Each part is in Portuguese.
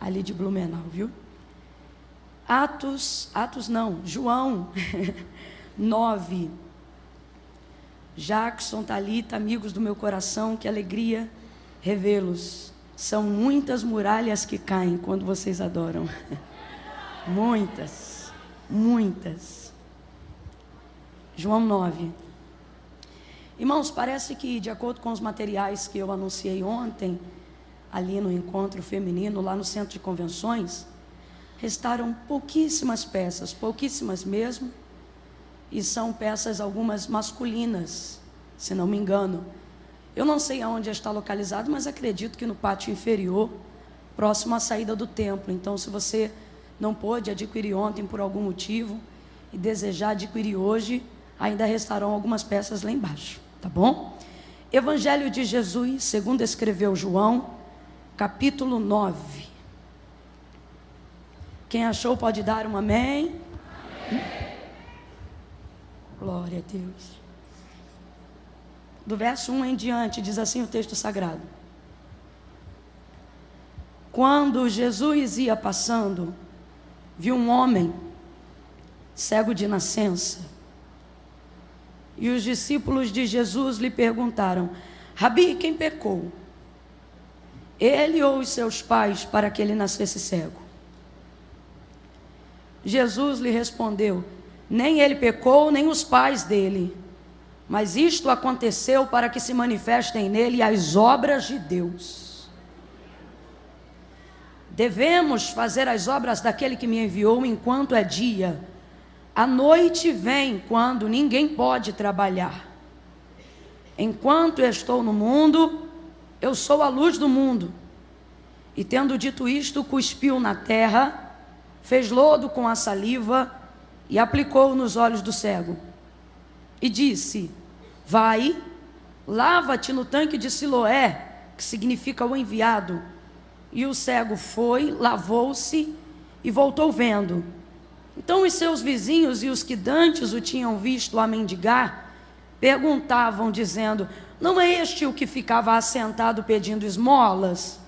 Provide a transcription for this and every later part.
ali de Blumenau, viu? João 9. Jackson, Thalita, amigos do meu coração, que alegria revê-los. São muitas muralhas que caem quando vocês adoram. Muitas, muitas. João 9. Irmãos, parece que, de acordo com os materiais que eu anunciei ontem, ali no encontro feminino, lá no centro de convenções, restaram pouquíssimas peças, pouquíssimas mesmo, e são peças algumas masculinas, se não me engano. Eu não sei aonde está localizado, mas acredito que no pátio inferior, próximo à saída do templo. Então, se você não pôde adquirir ontem por algum motivo e desejar adquirir hoje, ainda restarão algumas peças lá embaixo, tá bom? Evangelho de Jesus, segundo escreveu João, capítulo 9. Quem achou pode dar um amém? Amém. Glória a Deus. Do verso 1 em diante, diz assim o texto sagrado: quando Jesus ia passando, viu um homem cego de nascença. E os discípulos de Jesus lhe perguntaram: Rabi, quem pecou? Ele ou os seus pais, para que ele nascesse cego? Jesus lhe respondeu: nem ele pecou, nem os pais dele, mas isto aconteceu para que se manifestem nele as obras de Deus. Devemos fazer as obras daquele que me enviou enquanto é dia. A noite vem quando ninguém pode trabalhar. Enquanto eu estou no mundo, eu sou a luz do mundo. E tendo dito isto, cuspiu na terra, fez lodo com a saliva e aplicou nos olhos do cego. E disse: vai, lava-te no tanque de Siloé, que significa o enviado. E o cego foi, lavou-se e voltou vendo. Então os seus vizinhos e os que dantes o tinham visto a mendigar, perguntavam dizendo: não é este o que ficava assentado pedindo esmolas?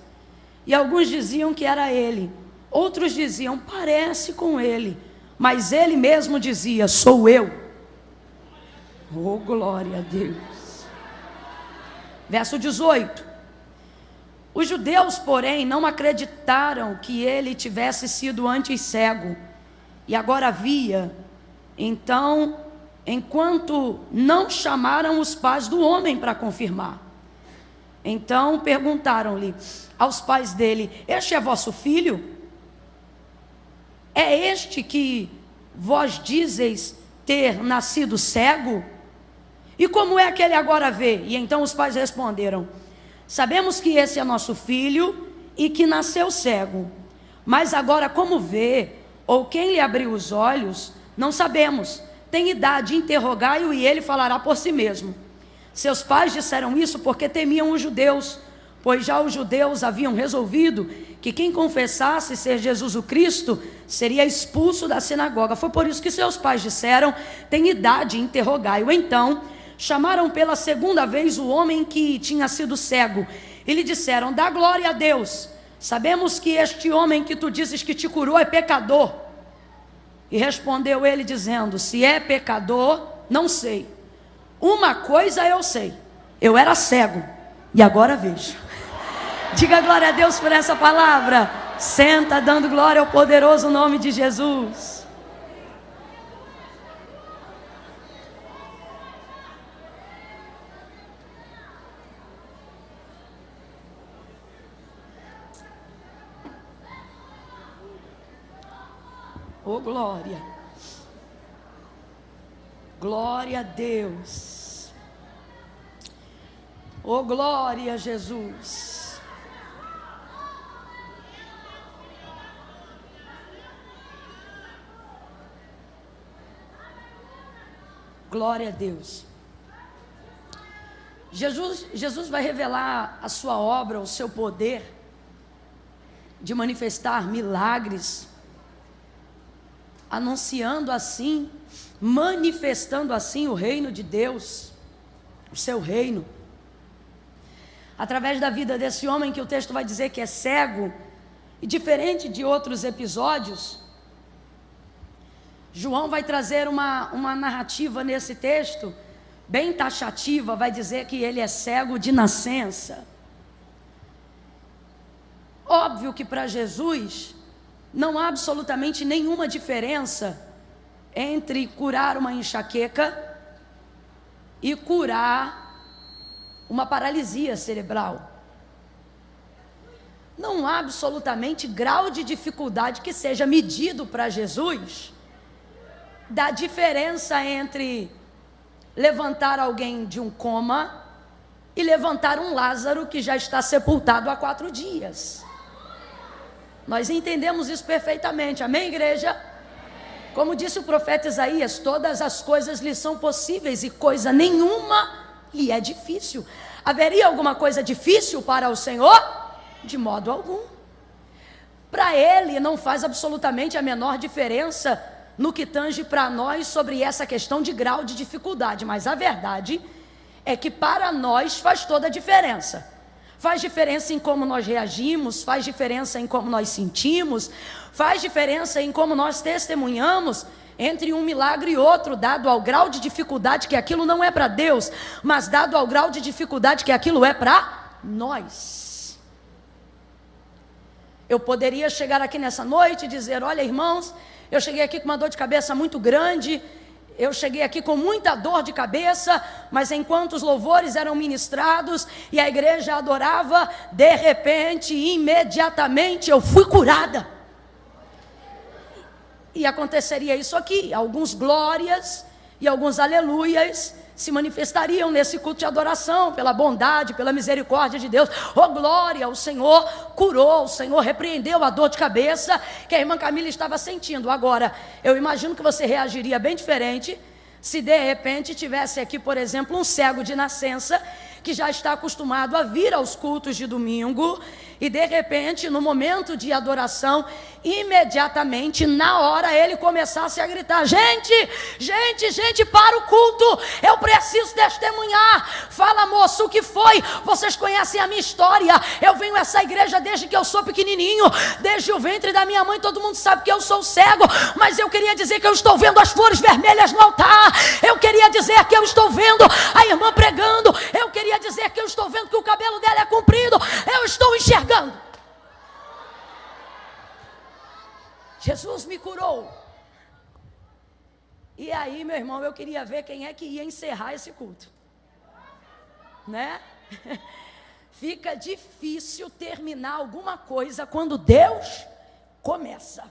E alguns diziam que era ele, outros diziam: parece com ele. Mas ele mesmo dizia: sou eu. Oh, glória a Deus. Verso 18. Os judeus, porém, não acreditaram que ele tivesse sido antes cego e agora via. Então, enquanto não chamaram os pais do homem para confirmar. Então perguntaram-lhe aos pais dele: este é vosso filho? É este que vós dizeis ter nascido cego? E como é que ele agora vê? E então os pais responderam: sabemos que esse é nosso filho e que nasceu cego, mas agora como vê, ou quem lhe abriu os olhos, não sabemos. Tem idade, interrogai-o e ele falará por si mesmo. Seus pais disseram isso porque temiam os judeus, pois já os judeus haviam resolvido que quem confessasse ser Jesus o Cristo seria expulso da sinagoga. Foi por isso que seus pais disseram: tem idade, interrogai-o. Então chamaram pela segunda vez o homem que tinha sido cego e lhe disseram: dá glória a Deus, sabemos que este homem que tu dizes que te curou é pecador. E respondeu ele dizendo: se é pecador, não sei. Uma coisa eu sei: eu era cego e agora vejo. Diga glória a Deus por essa palavra. Senta dando glória ao poderoso nome de Jesus. Oh, glória. Glória a Deus. Oh, glória a Jesus. Glória a Deus. Jesus vai revelar a sua obra, o seu poder de manifestar milagres, anunciando assim, manifestando assim o reino de Deus, o seu reino, através da vida desse homem que o texto vai dizer que é cego E diferente de outros episódios, João vai trazer uma narrativa nesse texto, bem taxativa, vai dizer que ele é cego de nascença. Óbvio que para Jesus não há absolutamente nenhuma diferença entre curar uma enxaqueca e curar uma paralisia cerebral. Não há absolutamente grau de dificuldade que seja medido para Jesus da diferença entre levantar alguém de um coma e levantar um Lázaro que já está sepultado há 4 dias. Nós entendemos isso perfeitamente, amém, igreja? Como disse o profeta Isaías, todas as coisas lhe são possíveis e coisa nenhuma lhe é difícil. Haveria alguma coisa difícil para o Senhor? De modo algum. Para Ele não faz absolutamente a menor diferença no que tange para nós sobre essa questão de grau de dificuldade, mas a verdade é que para nós faz toda a diferença. Faz diferença em como nós reagimos, faz diferença em como nós sentimos, faz diferença em como nós testemunhamos entre um milagre e outro, dado ao grau de dificuldade que aquilo não é para Deus, mas dado ao grau de dificuldade que aquilo é para nós. Eu poderia chegar aqui nessa noite e dizer: olha, irmãos, eu cheguei aqui com uma dor de cabeça muito grande, eu cheguei aqui com muita dor de cabeça, mas enquanto os louvores eram ministrados e a igreja adorava, de repente, imediatamente eu fui curada. E aconteceria isso aqui, alguns glórias e alguns aleluias se manifestariam nesse culto de adoração, pela bondade, pela misericórdia de Deus. Oh glória, o Senhor curou, o Senhor repreendeu a dor de cabeça que a irmã Camila estava sentindo. Agora, eu imagino que você reagiria bem diferente se de repente tivesse aqui, por exemplo, um cego de nascença, que já está acostumado a vir aos cultos de domingo, e de repente, no momento de adoração, imediatamente, na hora, ele começasse a gritar: gente, para o culto, eu preciso testemunhar. Fala, moço, o que foi? Vocês conhecem a minha história, eu venho a essa igreja desde que eu sou pequenininho, desde o ventre da minha mãe, todo mundo sabe que eu sou cego, mas eu queria dizer que eu estou vendo as flores vermelhas no altar, eu queria dizer que eu estou vendo a irmã pregando, eu queria dizer que eu estou vendo que o cabelo dela é comprido, eu estou enxergando. Jesus me curou. E aí, meu irmão, eu queria ver quem é que ia encerrar esse culto, né? Fica difícil terminar alguma coisa quando Deus começa,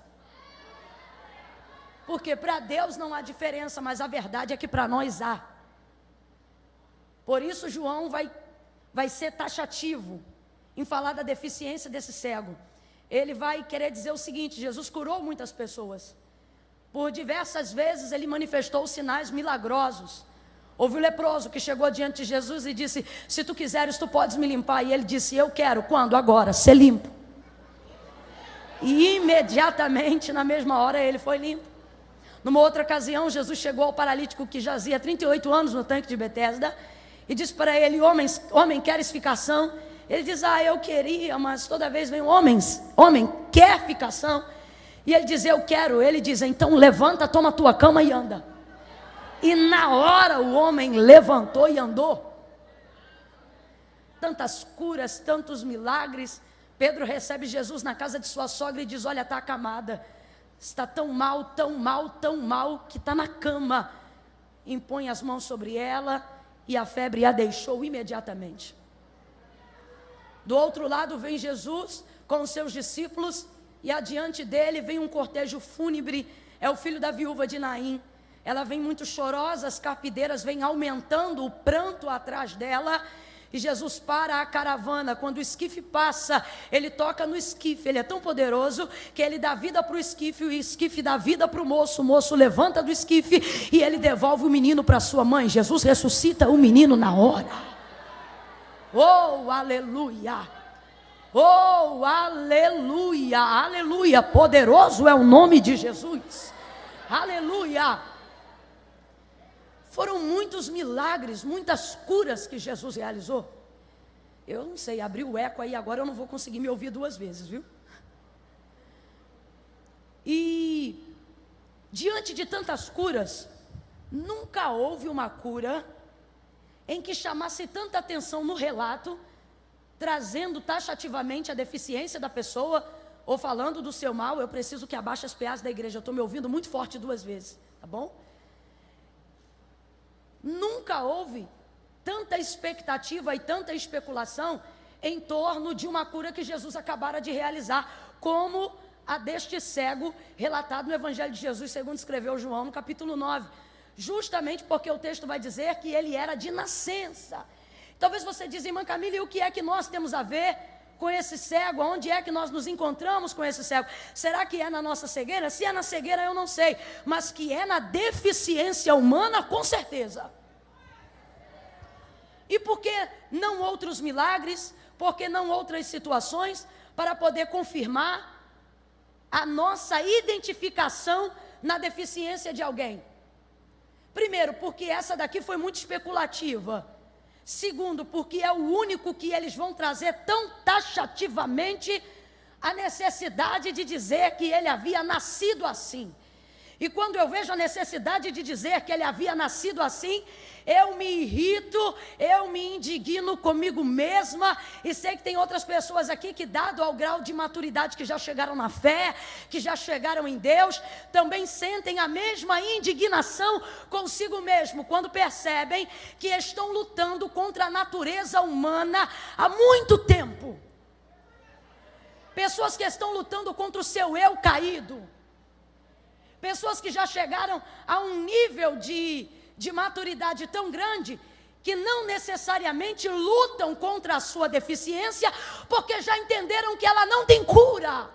porque para Deus não há diferença, mas a verdade é que para nós há. Por isso João vai ser taxativo em falar da deficiência desse cego. Ele vai querer dizer o seguinte: Jesus curou muitas pessoas, por diversas vezes ele manifestou sinais milagrosos. Houve um leproso que chegou diante de Jesus e disse: se tu quiseres, tu podes me limpar. E ele disse: eu quero. Quando? Agora, ser limpo. E imediatamente, na mesma hora, ele foi limpo. Numa outra ocasião, Jesus chegou ao paralítico que jazia 38 anos no tanque de Betesda e disse para ele: homem, queres ficação? Ele diz: eu queria, mas toda vez vem homem, quer ficação? E ele diz: eu quero. Ele diz: então levanta, toma a tua cama e anda. E na hora o homem levantou e andou. Tantas curas, tantos milagres. Pedro recebe Jesus na casa de sua sogra e diz: olha, está acamada, está tão mal, que está na cama. Impõe as mãos sobre ela e a febre a deixou imediatamente. Do outro lado vem Jesus com os seus discípulos, e adiante dele vem um cortejo fúnebre. É o filho da viúva de Naim. Ela vem muito chorosa, as carpideiras vêm aumentando o pranto atrás dela, e Jesus para a caravana. Quando o esquife passa, ele toca no esquife. Ele é tão poderoso que ele dá vida para o esquife, e o esquife dá vida para o moço. O moço levanta do esquife e ele devolve o menino para sua mãe. Jesus ressuscita o menino na hora. Oh, aleluia! Oh, aleluia! Aleluia! Poderoso é o nome de Jesus. Aleluia! Foram muitos milagres, muitas curas que Jesus realizou. Eu não sei, abriu o eco aí agora, eu não vou conseguir me ouvir 2 vezes, viu? diante de tantas curas, nunca houve uma cura em que chamasse tanta atenção no relato, trazendo taxativamente a deficiência da pessoa, ou falando do seu mal. Eu preciso que abaixe as PAs da igreja, eu estou me ouvindo muito forte 2 vezes, tá bom? Nunca houve tanta expectativa e tanta especulação em torno de uma cura que Jesus acabara de realizar, como a deste cego, relatado no Evangelho de Jesus, segundo escreveu João, no capítulo 9, justamente porque o texto vai dizer que ele era de nascença. Talvez você diga, irmã Camila, e o que é que nós temos a ver com esse cego? Onde é que nós nos encontramos com esse cego? Será que é na nossa cegueira? Se é na cegueira, eu não sei, mas que é na deficiência humana, com certeza. E por que não outros milagres? Por que não outras situações para poder confirmar a nossa identificação na deficiência de alguém? Primeiro, porque essa daqui foi muito especulativa. Segundo, porque é o único que eles vão trazer tão taxativamente a necessidade de dizer que ele havia nascido assim. E quando eu vejo a necessidade de dizer que ele havia nascido assim, eu me irrito, eu me indigno comigo mesma, e sei que tem outras pessoas aqui que, dado ao grau de maturidade que já chegaram na fé, que já chegaram em Deus, também sentem a mesma indignação consigo mesmo, quando percebem que estão lutando contra a natureza humana há muito tempo. Pessoas que estão lutando contra o seu eu caído. Pessoas que já chegaram a um nível de maturidade tão grande, que não necessariamente lutam contra a sua deficiência, porque já entenderam que ela não tem cura.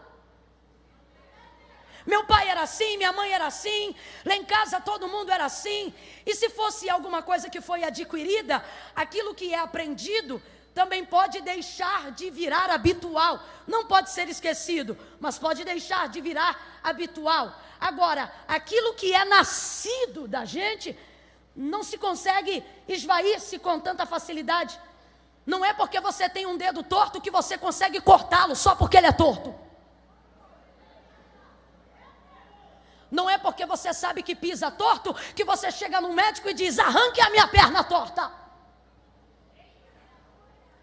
Meu pai era assim, minha mãe era assim, lá em casa todo mundo era assim. E se fosse alguma coisa que foi adquirida, aquilo que é aprendido também pode deixar de virar habitual. Não pode ser esquecido, mas pode deixar de virar habitual. Agora, aquilo que é nascido da gente não se consegue esvair-se com tanta facilidade. Não é porque você tem um dedo torto que você consegue cortá-lo só porque ele é torto. Não é porque você sabe que pisa torto que você chega no médico e diz: arranque a minha perna torta.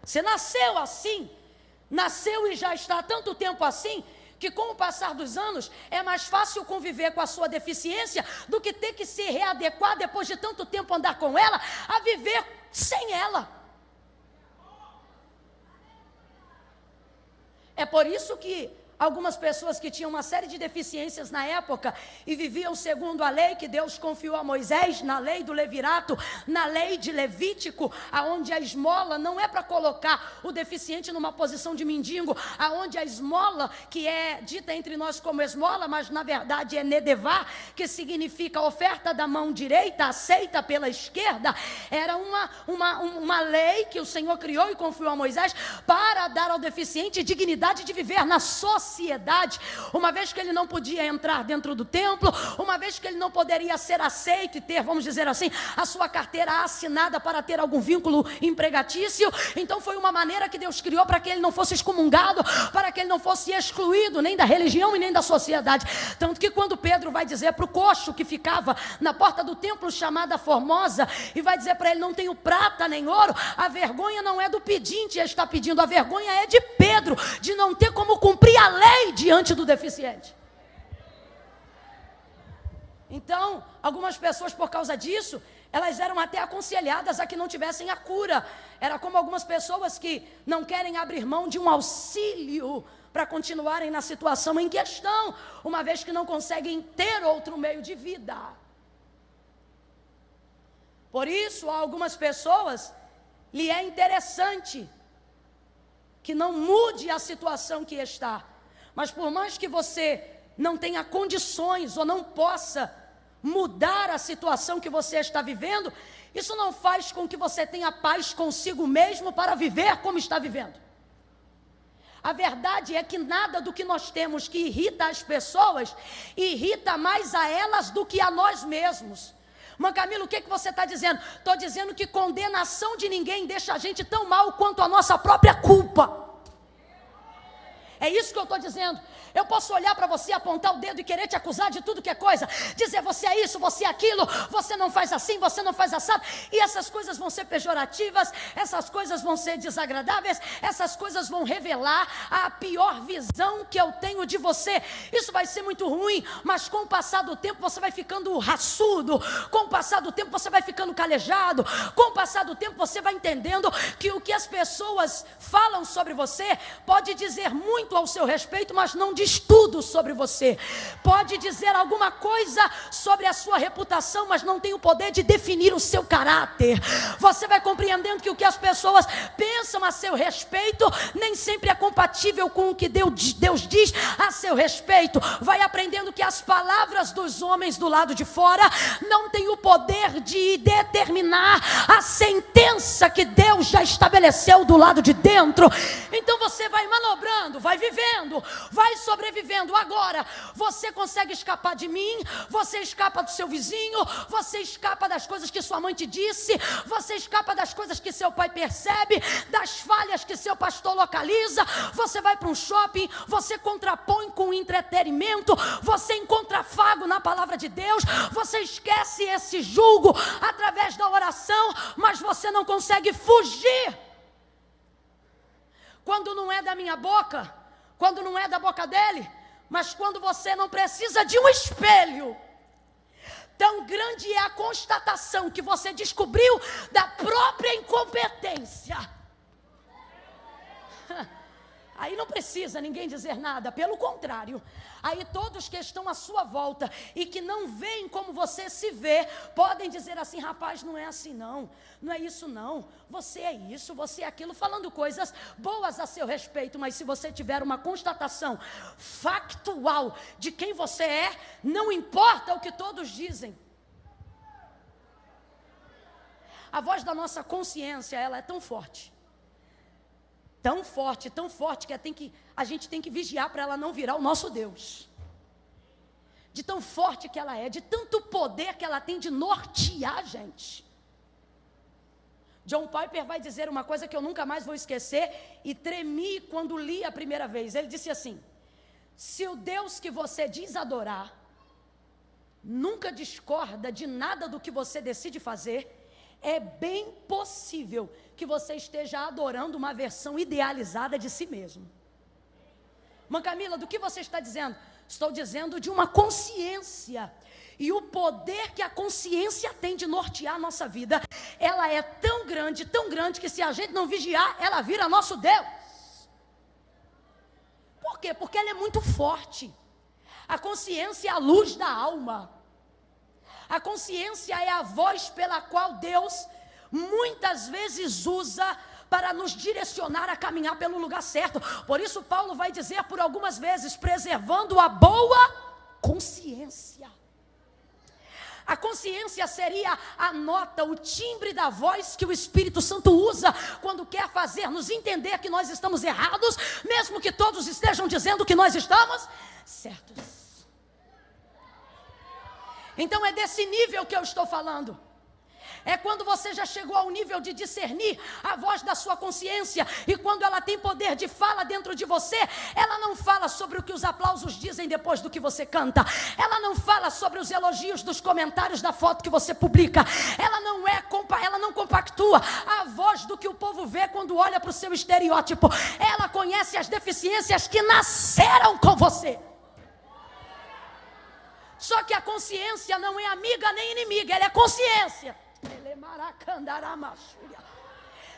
Você nasceu assim, nasceu e já está há tanto tempo assim, que com o passar dos anos é mais fácil conviver com a sua deficiência do que ter que se readequar depois de tanto tempo andar com ela, a viver sem ela. É por isso que algumas pessoas que tinham uma série de deficiências na época e viviam segundo a lei que Deus confiou a Moisés, na lei do levirato, na lei de Levítico, aonde a esmola não é para colocar o deficiente numa posição de mendigo, aonde a esmola, que é dita entre nós como esmola, mas na verdade é nedevá, que significa oferta da mão direita, aceita pela esquerda, era uma lei que o Senhor criou e confiou a Moisés para dar ao deficiente dignidade de viver na sociedade, uma vez que ele não podia entrar dentro do templo, uma vez que ele não poderia ser aceito e ter, vamos dizer assim, a sua carteira assinada para ter algum vínculo empregatício. Então foi uma maneira que Deus criou para que ele não fosse excomungado, para que ele não fosse excluído nem da religião e nem da sociedade. Tanto que quando Pedro vai dizer para o coxo que ficava na porta do templo chamada Formosa, e vai dizer para ele: não tenho prata nem ouro, a vergonha não é do pedinte, ele está pedindo, a vergonha é de Pedro, de não ter como cumprir a lei diante do deficiente. Então, algumas pessoas, por causa disso, elas eram até aconselhadas a que não tivessem a cura. Era como algumas pessoas que não querem abrir mão de um auxílio para continuarem na situação em questão, uma vez que não conseguem ter outro meio de vida. Por isso, a algumas pessoas lhe é interessante que não mude a situação que está. Mas por mais que você não tenha condições ou não possa mudar a situação que você está vivendo, isso não faz com que você tenha paz consigo mesmo para viver como está vivendo. A verdade é que nada do que nós temos que irrita as pessoas, irrita mais a elas do que a nós mesmos. Mas Camila, o que você está dizendo? Estou dizendo que condenação de ninguém deixa a gente tão mal quanto a nossa própria culpa. É isso que eu estou dizendo. Eu posso olhar para você, apontar o dedo e querer te acusar de tudo que é coisa, dizer você é isso, você é aquilo, você não faz assim, você não faz assado, e essas coisas vão ser pejorativas, essas coisas vão ser desagradáveis, essas coisas vão revelar a pior visão que eu tenho de você. Isso vai ser muito ruim, mas com o passar do tempo você vai ficando raçudo, com o passar do tempo você vai ficando calejado, com o passar do tempo você vai entendendo que o que as pessoas falam sobre você pode dizer muito ao seu respeito, mas não diz tudo sobre você. Pode dizer alguma coisa sobre a sua reputação, mas não tem o poder de definir o seu caráter. Você vai compreendendo que o que as pessoas pensam a seu respeito nem sempre é compatível com o que Deus diz a seu respeito. Vai aprendendo que as palavras dos homens do lado de fora não têm o poder de determinar a sentença que Deus já estabeleceu do lado de dentro. Então você vai manobrando, vai vivendo, vai sobrevivendo. Agora você consegue escapar de mim, você escapa do seu vizinho, você escapa das coisas que sua mãe te disse, você escapa das coisas que seu pai percebe, das falhas que seu pastor localiza. Você vai para um shopping, você contrapõe com entretenimento, você encontra afago na palavra de Deus, você esquece esse julgo através da oração, mas você não consegue fugir. Quando não é da minha boca, quando não é da boca dele, mas quando você não precisa de um espelho. Tão grande é a constatação que você descobriu da própria incompetência. Aí não precisa ninguém dizer nada, pelo contrário. Aí todos que estão à sua volta e que não veem como você se vê, podem dizer assim: rapaz, não é assim não, não é isso não, você é isso, você é aquilo, falando coisas boas a seu respeito. Mas se você tiver uma constatação factual de quem você é, não importa o que todos dizem. A voz da nossa consciência, ela é tão forte, que a gente tem que vigiar para ela não virar o nosso Deus. De tão forte que ela é, de tanto poder que ela tem de nortear a gente. John Piper vai dizer uma coisa que eu nunca mais vou esquecer, e tremi quando li a primeira vez. Ele disse assim: se o Deus que você diz adorar nunca discorda de nada do que você decide fazer, é bem possível que você esteja adorando uma versão idealizada de si mesmo. Mãe Camila, do que você está dizendo? Estou dizendo de uma consciência. E o poder que a consciência tem de nortear a nossa vida, ela é tão grande, que se a gente não vigiar, ela vira nosso Deus. Por quê? Porque ela é muito forte. A consciência é a luz da alma. A consciência é a voz pela qual Deus muitas vezes usa para nos direcionar a caminhar pelo lugar certo. Por isso Paulo vai dizer por algumas vezes: preservando a boa consciência. A consciência seria a nota, o timbre da voz que o Espírito Santo usa quando quer fazer-nos entender que nós estamos errados, mesmo que todos estejam dizendo que nós estamos certos. Então é desse nível que eu estou falando. É quando você já chegou ao nível de discernir a voz da sua consciência, e quando ela tem poder de fala dentro de você, ela não fala sobre o que os aplausos dizem depois do que você canta, ela não fala sobre os elogios dos comentários da foto que você publica, ela não compactua a voz do que o povo vê quando olha para o seu estereótipo. Ela conhece as deficiências que nasceram com você. Só que a consciência não é amiga nem inimiga, ela é consciência.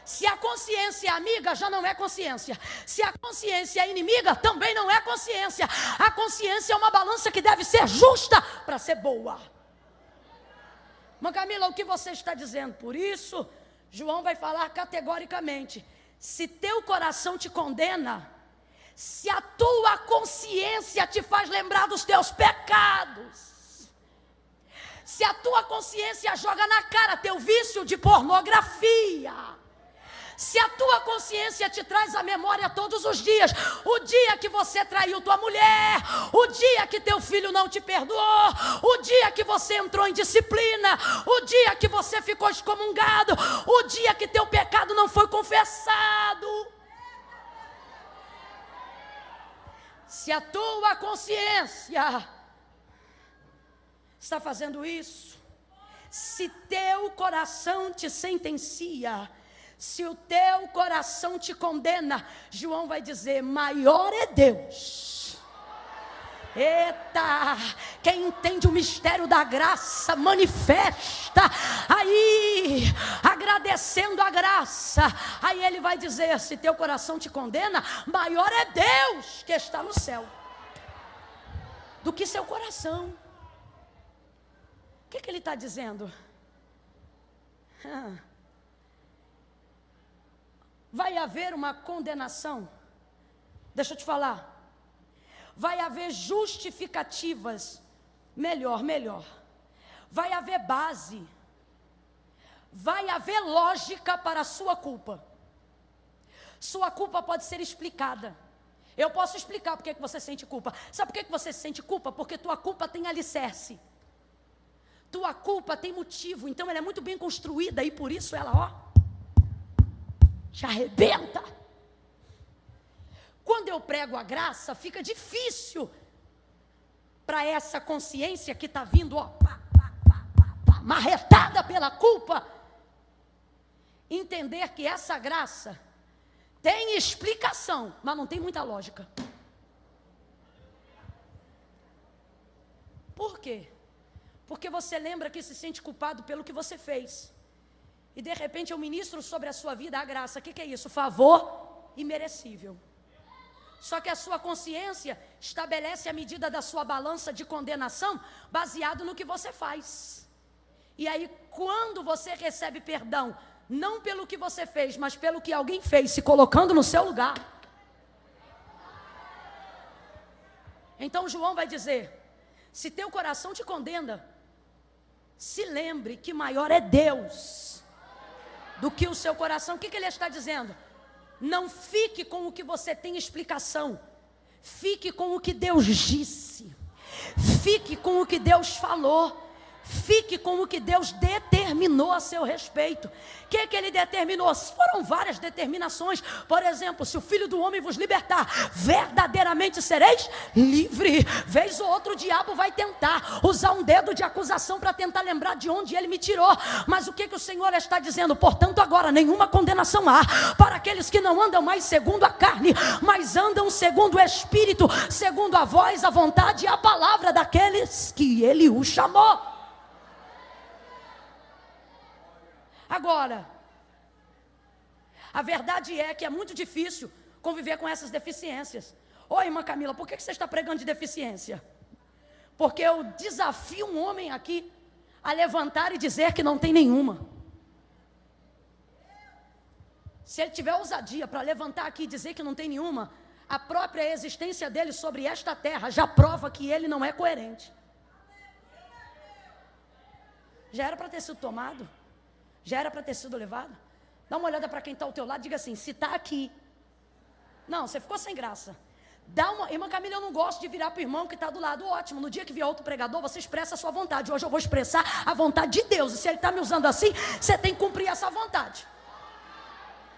Se a consciência é amiga, já não é consciência. Se a consciência é inimiga, também não é consciência. A consciência é uma balança que deve ser justa para ser boa. Mãe Camila, o que você está dizendo? Por isso, João vai falar categoricamente: se teu coração te condena, se a tua consciência te faz lembrar dos teus pecados, se a tua consciência joga na cara teu vício de pornografia, se a tua consciência te traz à memória todos os dias o dia que você traiu tua mulher, o dia que teu filho não te perdoou, o dia que você entrou em disciplina, o dia que você ficou excomungado, o dia que teu pecado não foi confessado, Se a tua consciência está fazendo isso, se teu coração te sentencia, se o teu coração te condena, João vai dizer: maior é Deus. Eita, quem entende o mistério da graça manifesta aí, agradecendo a graça. Aí ele vai dizer: se teu coração te condena, maior é Deus que está no céu do que seu coração. O que ele está dizendo? Vai haver uma condenação. Deixa eu te falar. Vai haver justificativas. Melhor. Vai haver base. Vai haver lógica para a sua culpa. Sua culpa pode ser explicada. Eu posso explicar por que você sente culpa. Sabe por que você sente culpa? Porque tua culpa tem alicerce. Tua culpa tem motivo, então ela é muito bem construída e por isso ela, te arrebenta. Quando eu prego a graça, fica difícil para essa consciência que está vindo, marretada pela culpa, entender que essa graça tem explicação, mas não tem muita lógica. Por quê? Porque você lembra que se sente culpado pelo que você fez. E de repente eu ministro sobre a sua vida a graça. O que é isso? Favor imerecível. Só que a sua consciência estabelece a medida da sua balança de condenação baseado no que você faz. E aí quando você recebe perdão, não pelo que você fez, mas pelo que alguém fez, se colocando no seu lugar. Então João vai dizer: se teu coração te condena, se lembre que maior é Deus do que o seu coração. O que ele está dizendo? Não fique com o que você tem explicação. Fique com o que Deus disse. Fique com o que Deus falou. Fique com o que Deus determinou a seu respeito. O que ele determinou? Foram várias determinações. Por exemplo, se o Filho do Homem vos libertar, verdadeiramente sereis livre. Vez ou outro o diabo vai tentar usar um dedo de acusação para tentar lembrar de onde ele me tirou. Mas o que o Senhor está dizendo? Portanto, agora nenhuma condenação há para aqueles que não andam mais segundo a carne, mas andam segundo o Espírito, segundo a voz, a vontade e a palavra daqueles que ele o chamou. Agora, a verdade é que é muito difícil conviver com essas deficiências. Oi, irmã Camila, por que você está pregando de deficiência? Porque eu desafio um homem aqui a levantar e dizer que não tem nenhuma. Se ele tiver ousadia para levantar aqui e dizer que não tem nenhuma, a própria existência dele sobre esta terra já prova que ele não é coerente. Já era para ter sido tomado? Já era para ter sido levado? Dá uma olhada para quem está ao teu lado e diga assim: se está aqui. Não, você ficou sem graça. Irmã Camila, eu não gosto de virar para o irmão que está do lado. Ótimo, no dia que vier outro pregador, você expressa a sua vontade. Hoje eu vou expressar a vontade de Deus. E se ele está me usando assim, você tem que cumprir essa vontade.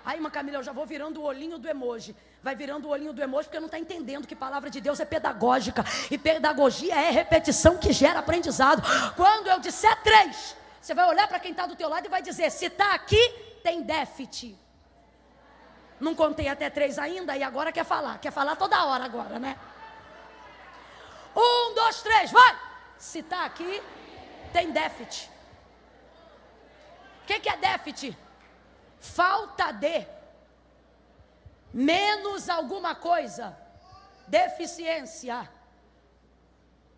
Aí, irmã Camila, eu já vou virando o olhinho do emoji. Vai virando o olhinho do emoji porque não está entendendo que palavra de Deus é pedagógica. E pedagogia é repetição que gera aprendizado. Quando eu disser 3... você vai olhar para quem está do teu lado e vai dizer: se está aqui, tem déficit. Não contei até 3 ainda e agora quer falar toda hora agora, né? 1, 2, 3, vai! Se está aqui, tem déficit. O que é déficit? Falta de, menos alguma coisa, deficiência.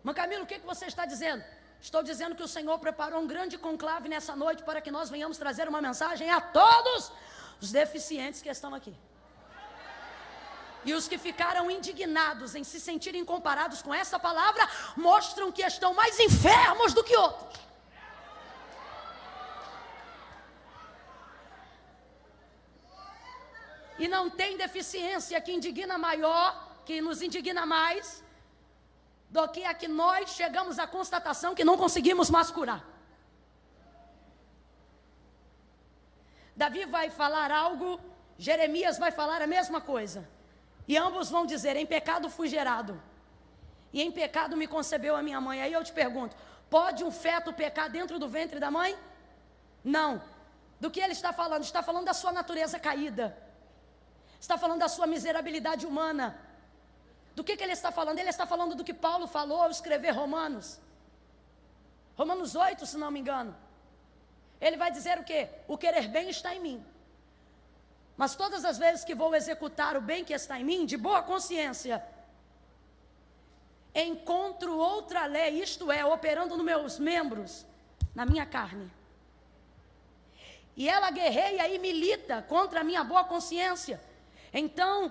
Mas Camilo, o que você está dizendo? Estou dizendo que o Senhor preparou um grande conclave nessa noite para que nós venhamos trazer uma mensagem a todos os deficientes que estão aqui. E os que ficaram indignados em se sentirem comparados com essa palavra, mostram que estão mais enfermos do que outros. E não tem deficiência que indigna maior, que nos indigna mais, do que a que nós chegamos à constatação que não conseguimos mais curar. Davi vai falar algo, Jeremias vai falar a mesma coisa. E ambos vão dizer: em pecado fui gerado, e em pecado me concebeu a minha mãe. Aí eu te pergunto: pode um feto pecar dentro do ventre da mãe? Não. Do que ele está falando? Está falando da sua natureza caída, está falando da sua miserabilidade humana. Do que ele está falando? Ele está falando do que Paulo falou ao escrever Romanos 8, se não me engano. Ele vai dizer o quê? O querer bem está em mim, mas todas as vezes que vou executar o bem que está em mim, de boa consciência, encontro outra lei, isto é, operando nos meus membros, na minha carne. E ela guerreia e milita contra a minha boa consciência. Então,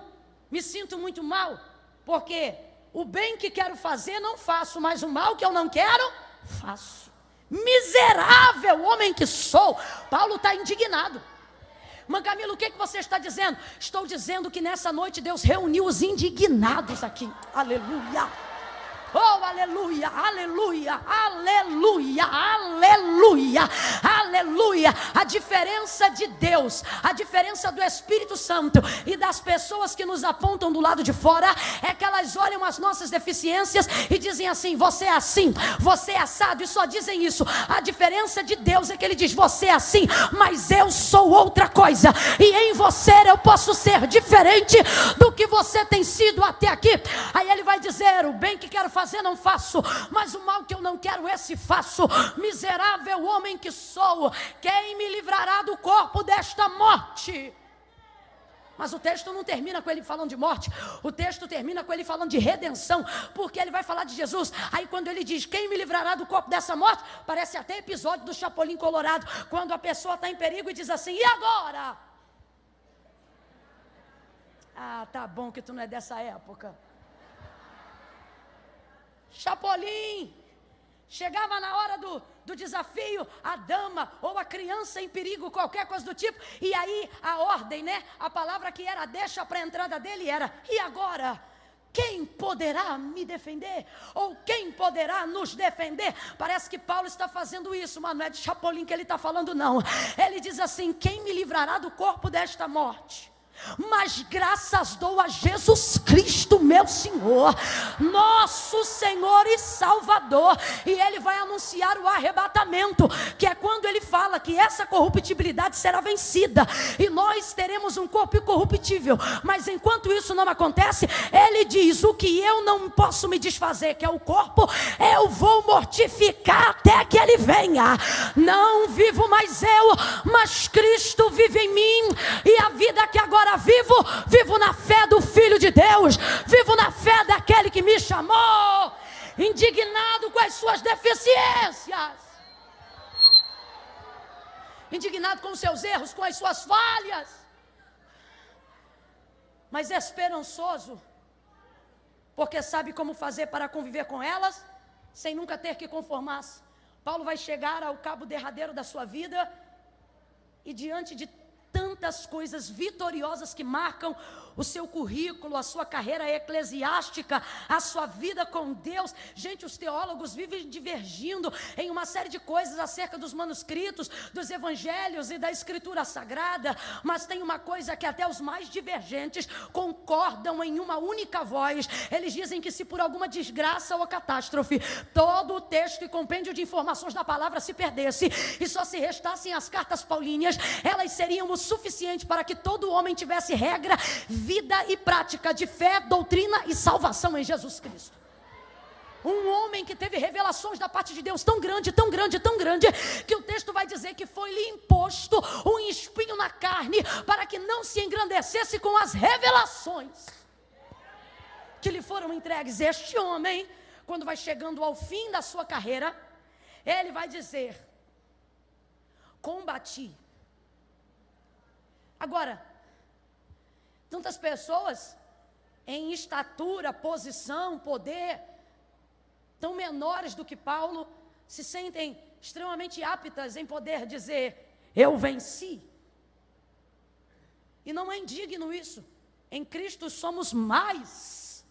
me sinto muito mal, porque o bem que quero fazer não faço, mas o mal que eu não quero, faço. Miserável homem que sou. Paulo está indignado. Mas Camilo, o que você está dizendo? Estou dizendo que nessa noite Deus reuniu os indignados aqui. Aleluia. Oh, aleluia, aleluia, aleluia, aleluia, aleluia. A diferença de Deus, a diferença do Espírito Santo e das pessoas que nos apontam do lado de fora, é que elas olham as nossas deficiências e dizem assim: você é assim, você é assado, e só dizem isso. A diferença de Deus é que Ele diz: você é assim, mas eu sou outra coisa, e em você eu posso ser diferente do que você tem sido até aqui. Aí Ele vai dizer: o bem que quero fazer não faço, mas o mal que eu não quero, esse faço. Miserável homem que sou, quem me livrará do corpo desta morte? Mas o texto não termina com ele falando de morte, o texto termina com ele falando de redenção, porque ele vai falar de Jesus. Aí quando ele diz: quem me livrará do corpo dessa morte, parece até episódio do Chapolin Colorado, quando a pessoa está em perigo e diz assim: e agora? Ah, tá bom que tu não é dessa época. Chapolin, chegava na hora do desafio, a dama ou a criança em perigo, qualquer coisa do tipo, e aí a ordem, né? A palavra que era deixa para a entrada dele era: e agora? Quem poderá me defender? Ou quem poderá nos defender? Parece que Paulo está fazendo isso, mas não é de Chapolin que ele está falando, não. Ele diz assim: quem me livrará do corpo desta morte? Mas graças dou a Jesus Cristo, meu Senhor, nosso Senhor e Salvador. E Ele vai anunciar o arrebatamento, que é quando Ele fala que essa corruptibilidade será vencida, e nós teremos um corpo incorruptível. Mas enquanto isso não acontece, Ele diz: o que eu não posso me desfazer, que é o corpo, eu vou mortificar até que Ele venha. Não vivo mais eu, mas Cristo vive em mim, e a vida que agora vivo na fé do Filho de Deus, vivo na fé daquele que me chamou, indignado com as suas deficiências, indignado com os seus erros, com as suas falhas, mas esperançoso, porque sabe como fazer para conviver com elas, sem nunca ter que conformar-se. Paulo vai chegar ao cabo derradeiro da sua vida, e diante de tantas coisas vitoriosas que marcam o seu currículo, a sua carreira eclesiástica, a sua vida com Deus. Gente, os teólogos vivem divergindo em uma série de coisas acerca dos manuscritos, dos evangelhos e da escritura sagrada, mas tem uma coisa que até os mais divergentes concordam em uma única voz. Eles dizem que se por alguma desgraça ou catástrofe todo o texto e compêndio de informações da palavra se perdesse e só se restassem as cartas paulíneas, elas seriam o suficiente para que todo homem tivesse regra, vida e prática de fé, doutrina e salvação em Jesus Cristo. Um homem que teve revelações da parte de Deus tão grande, tão grande, tão grande, que o texto vai dizer que foi-lhe imposto um espinho na carne, para que não se engrandecesse com as revelações que lhe foram entregues. Este homem, quando vai chegando ao fim da sua carreira, ele vai dizer: combati. Agora, tantas pessoas em estatura, posição, poder, tão menores do que Paulo, se sentem extremamente aptas em poder dizer: eu venci. E não é indigno isso. Em Cristo somos mais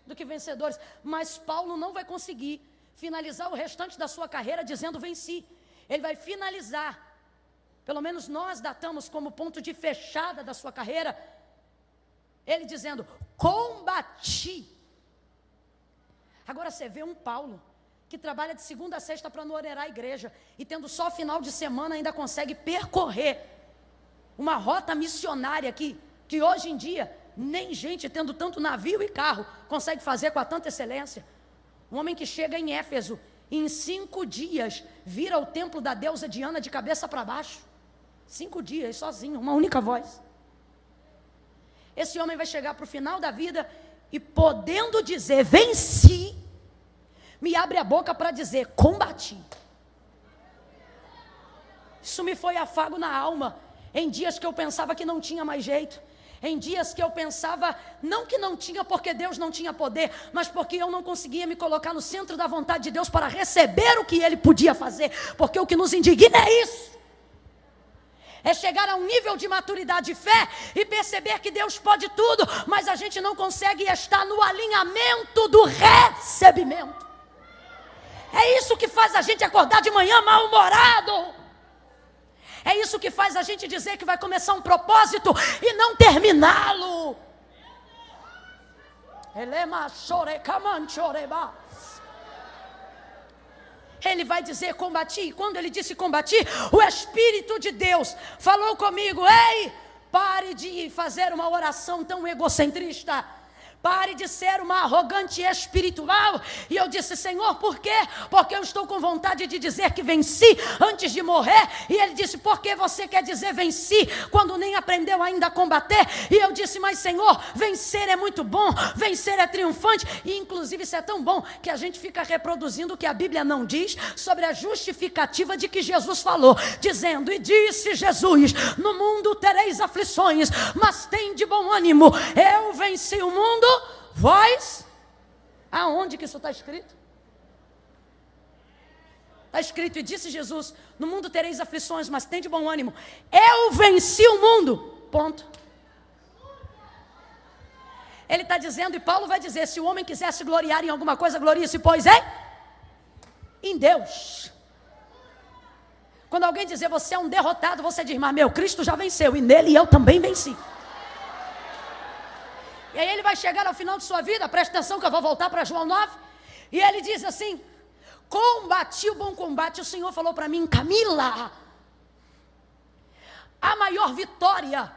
do que vencedores. Mas Paulo não vai conseguir finalizar o restante da sua carreira dizendo venci. Ele vai finalizar, pelo menos nós datamos como ponto de fechada da sua carreira, ele dizendo: combati. Agora você vê um Paulo que trabalha de segunda a sexta para não onerar a igreja, e tendo só final de semana ainda consegue percorrer uma rota missionária que hoje em dia nem gente tendo tanto navio e carro consegue fazer com a tanta excelência. Um homem que chega em Éfeso e em 5 dias vira o templo da deusa Diana de cabeça para baixo. 5 dias, sozinho, uma única voz. Esse homem vai chegar para o final da vida e, podendo dizer venci, me abre a boca para dizer combati. Isso me foi afago na alma, em dias que eu pensava que não tinha mais jeito, em dias que eu pensava, não que não tinha porque Deus não tinha poder, mas porque eu não conseguia me colocar no centro da vontade de Deus para receber o que Ele podia fazer, porque o que nos indigna é isso, é chegar a um nível de maturidade de fé e perceber que Deus pode tudo, mas a gente não consegue estar no alinhamento do recebimento. É isso que faz a gente acordar de manhã mal-humorado. É isso que faz a gente dizer que vai começar um propósito e não terminá-lo. Ele vai dizer combati, e quando ele disse combati, o Espírito de Deus falou comigo: ei, pare de fazer uma oração tão egocentrista. Pare de ser uma arrogante espiritual. E eu disse: Senhor, por quê? Porque eu estou com vontade de dizer que venci antes de morrer. E ele disse: por que você quer dizer venci quando nem aprendeu ainda a combater? E eu disse: mas Senhor, vencer é muito bom, vencer é triunfante. E inclusive isso é tão bom que a gente fica reproduzindo o que a Bíblia não diz sobre a justificativa de que Jesus falou, dizendo: e disse Jesus, no mundo tereis aflições, mas tem de bom ânimo, eu venci o mundo. Vós, aonde que isso está escrito? Está escrito: e disse Jesus, no mundo tereis aflições, mas tem de bom ânimo, eu venci o mundo, ponto. Ele está dizendo, e Paulo vai dizer: se o homem quiser se gloriar em alguma coisa, glorie-se, pois em Deus. Quando alguém dizer você é um derrotado, você diz: mas meu Cristo já venceu, e nele eu também venci. E aí ele vai chegar ao final de sua vida, presta atenção que eu vou voltar para João 9, e ele diz assim: combati o bom combate. O Senhor falou para mim: Camila, a maior vitória,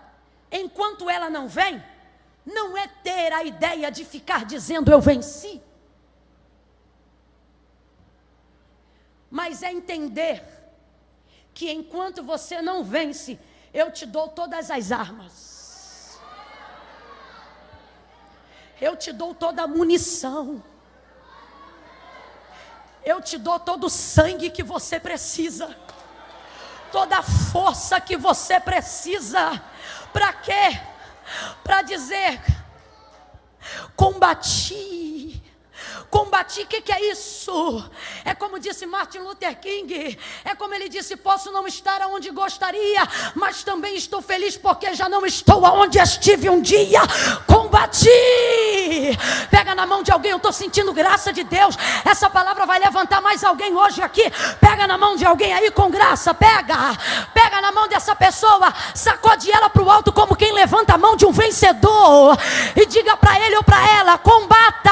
enquanto ela não vem, não é ter a ideia de ficar dizendo eu venci, mas é entender que enquanto você não vence, eu te dou todas as armas. Eu te dou toda a munição. Eu te dou todo o sangue que você precisa. Toda a força que você precisa. Para quê? Para dizer: combati. Combati, o que é isso? É como disse Martin Luther King, é como ele disse: posso não estar onde gostaria, mas também estou feliz porque já não estou onde estive um dia. Combati. Pega na mão de alguém, eu estou sentindo graça de Deus, essa palavra vai levantar mais alguém hoje aqui. Pega na mão de alguém aí com graça, pega na mão dessa pessoa, sacode ela para o alto como quem levanta a mão de um vencedor, e diga para ele ou para ela: combata.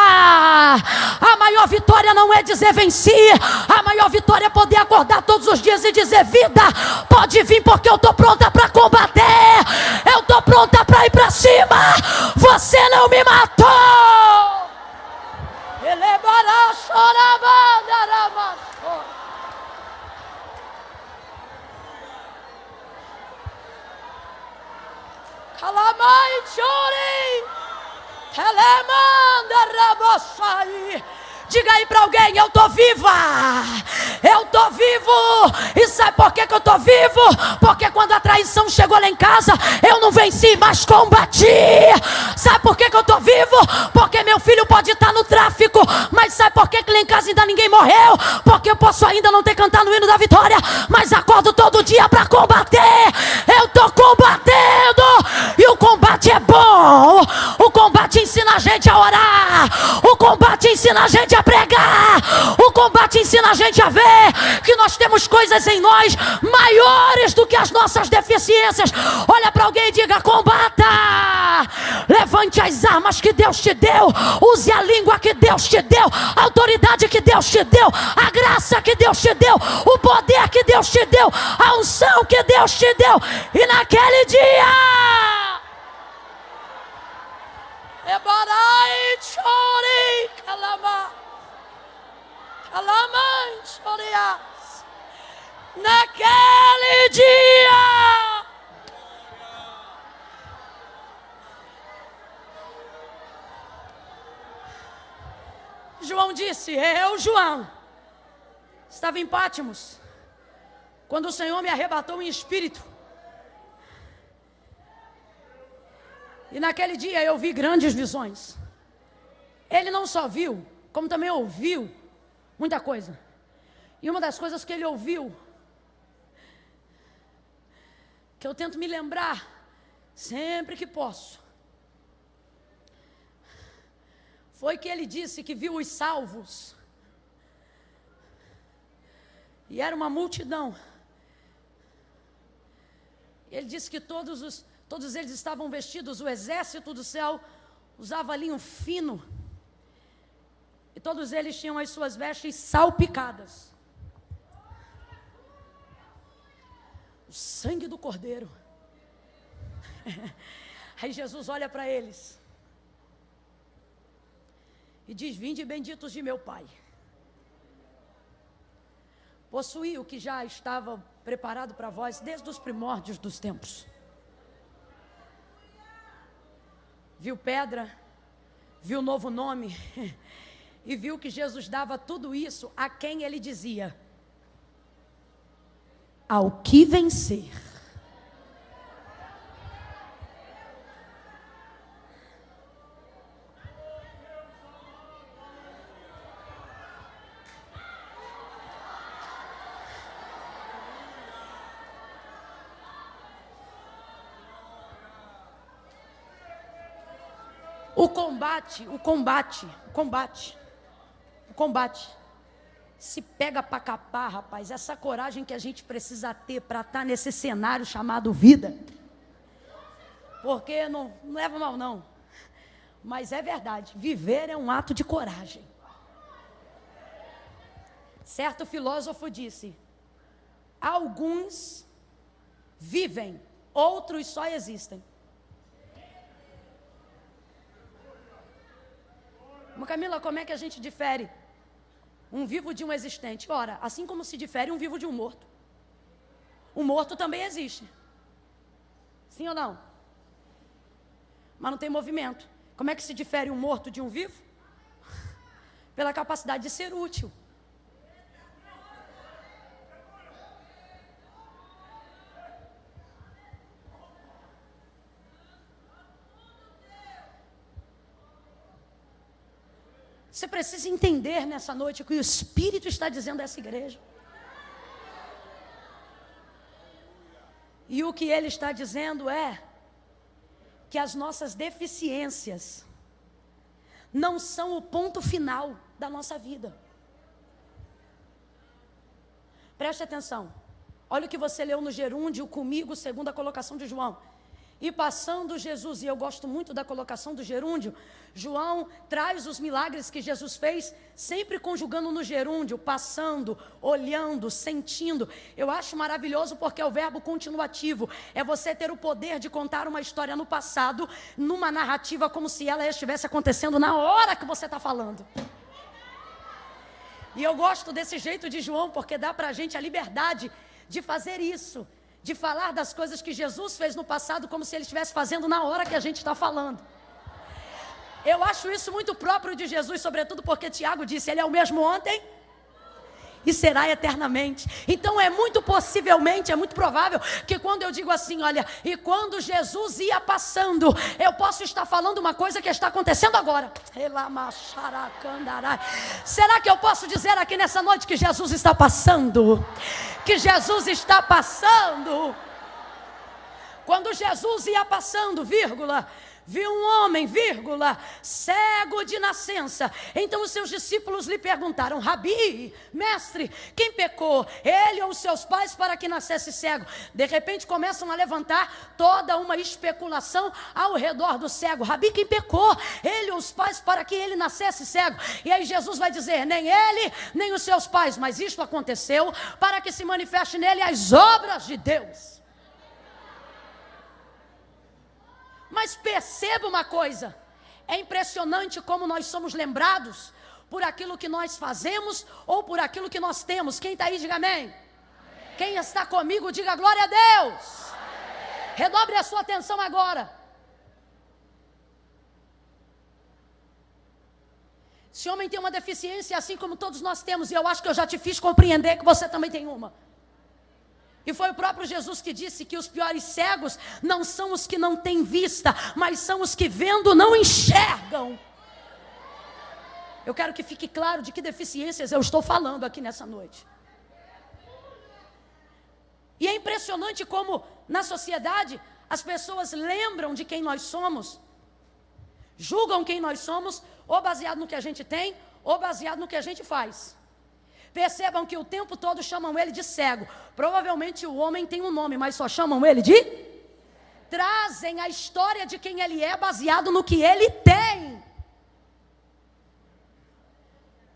A maior vitória não é dizer venci, a maior vitória é poder acordar todos os dias e dizer: vida, pode vir porque eu estou pronta para combater, eu estou pronta para ir para cima, você não me matou. Calamai chore. Diga aí para alguém: eu estou viva, eu estou vivo. E sabe por que eu estou vivo? Porque quando a traição chegou lá em casa, eu não venci, mas combati. Sabe por que eu estou vivo? Porque meu filho pode estar no tráfico, mas sabe por que lá em casa ainda ninguém morreu? Porque eu posso ainda não ter cantado o hino da vitória, mas acordo todo dia para combater. Eu estou combatendo, e o combate é bom. O combate ensina a gente a orar, o combate combate ensina a gente a pregar. O combate ensina a gente a ver que nós temos coisas em nós maiores do que as nossas deficiências. Olha para alguém e diga: combata. Levante as armas que Deus te deu. Use a língua que Deus te deu, a autoridade que Deus te deu, a graça que Deus te deu, o poder que Deus te deu, a unção que Deus te deu. E naquele dia, Ebarai chori kalama, kalama chorias. Naquele dia, João disse: eu, João, estava em Pátimos, quando o Senhor me arrebatou em espírito. E naquele dia eu vi grandes visões. Ele não só viu, como também ouviu muita coisa. E uma das coisas que ele ouviu, que eu tento me lembrar sempre que posso, foi que ele disse que viu os salvos. E era uma multidão. Ele disse que todos eles estavam vestidos, o exército do céu usava linho fino. E todos eles tinham as suas vestes salpicadas. O sangue do Cordeiro. Aí Jesus olha para eles e diz: vinde benditos de meu Pai. Possuí o que já estava preparado para vós desde os primórdios dos tempos. Viu pedra, viu novo nome, e viu que Jesus dava tudo isso a quem ele dizia: ao que vencer. O combate se pega para capar, rapaz. Essa coragem que a gente precisa ter para estar nesse cenário chamado vida. Porque não leva mal não, mas é verdade, viver é um ato de coragem. Certo filósofo disse: alguns vivem, outros só existem. Camila, como é que a gente difere um vivo de um existente? Ora, assim como se difere um vivo de um morto. O morto também existe. Sim ou não? Mas não tem movimento. Como é que se difere um morto de um vivo? Pela capacidade de ser útil. Você precisa entender nessa noite o que o Espírito está dizendo a essa igreja. E o que ele está dizendo é que as nossas deficiências não são o ponto final da nossa vida. Preste atenção. Olha o que você leu no gerúndio comigo, segundo a colocação de João. E passando Jesus, e eu gosto muito da colocação do gerúndio, João traz os milagres que Jesus fez, sempre conjugando no gerúndio, passando, olhando, sentindo. Eu acho maravilhoso porque é o verbo continuativo, é você ter o poder de contar uma história no passado, numa narrativa como se ela estivesse acontecendo na hora que você está falando. E eu gosto desse jeito de João, porque dá para a gente a liberdade de fazer isso, de falar das coisas que Jesus fez no passado como se ele estivesse fazendo na hora que a gente está falando. Eu acho isso muito próprio de Jesus, sobretudo porque Tiago disse, ele é o mesmo ontem e será eternamente. Então é muito possivelmente, é muito provável que quando eu digo assim, olha, e quando Jesus ia passando, eu posso estar falando uma coisa que está acontecendo agora. Será que eu posso dizer aqui nessa noite que Jesus está passando? Que Jesus está passando. Quando Jesus ia passando, vírgula, viu um homem, vírgula, cego de nascença. Então os seus discípulos lhe perguntaram: Rabi, mestre, quem pecou, ele ou os seus pais, para que nascesse cego? De repente começam a levantar toda uma especulação ao redor do cego. Rabi, quem pecou, ele ou os pais, para que ele nascesse cego? E aí Jesus vai dizer: nem ele, nem os seus pais, mas isto aconteceu para que se manifeste nele as obras de Deus. Mas perceba uma coisa, é impressionante como nós somos lembrados por aquilo que nós fazemos ou por aquilo que nós temos. Quem está aí, diga amém. Amém. Quem está comigo, diga glória a Deus. Amém. Redobre a sua atenção agora. Esse homem tem uma deficiência assim como todos nós temos, e eu acho que eu já te fiz compreender que você também tem uma. E foi o próprio Jesus que disse que os piores cegos não são os que não têm vista, mas são os que vendo não enxergam. Eu quero que fique claro de que deficiências eu estou falando aqui nessa noite. E é impressionante como na sociedade as pessoas lembram de quem nós somos, julgam quem nós somos, ou baseado no que a gente tem, ou baseado no que a gente faz. Percebam que o tempo todo chamam ele de cego. Provavelmente o homem tem um nome, mas só chamam ele de... Trazem a história de quem ele é baseado no que ele tem.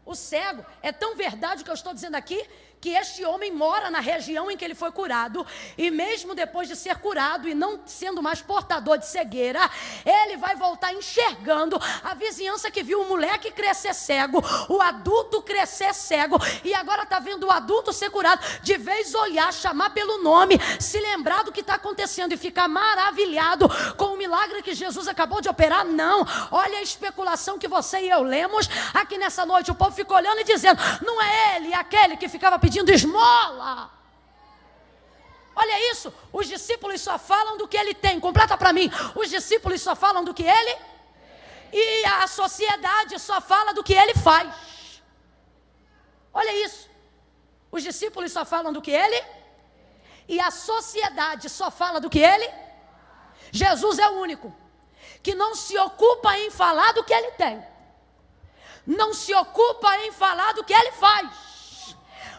O cego, é tão verdade o que eu estou dizendo aqui, que este homem mora na região em que ele foi curado, e mesmo depois de ser curado e não sendo mais portador de cegueira, ele vai voltar enxergando. A vizinhança que viu o moleque crescer cego, o adulto crescer cego, e agora está vendo o adulto ser curado, de vez olhar, chamar pelo nome, se lembrar do que está acontecendo e ficar maravilhado com o milagre que Jesus acabou de operar. Não, olha a especulação que você e eu lemos aqui nessa noite. O povo ficou olhando e dizendo: não é ele, é aquele que ficava pedindo esmola. Olha isso, os discípulos só falam do que ele tem. Completa para mim. Os discípulos só falam do que ele, e a sociedade só fala do que ele faz. Olha isso, os discípulos só falam do que ele, e a sociedade só fala do que ele. Jesus é o único que não se ocupa em falar do que ele tem, não se ocupa em falar do que ele faz,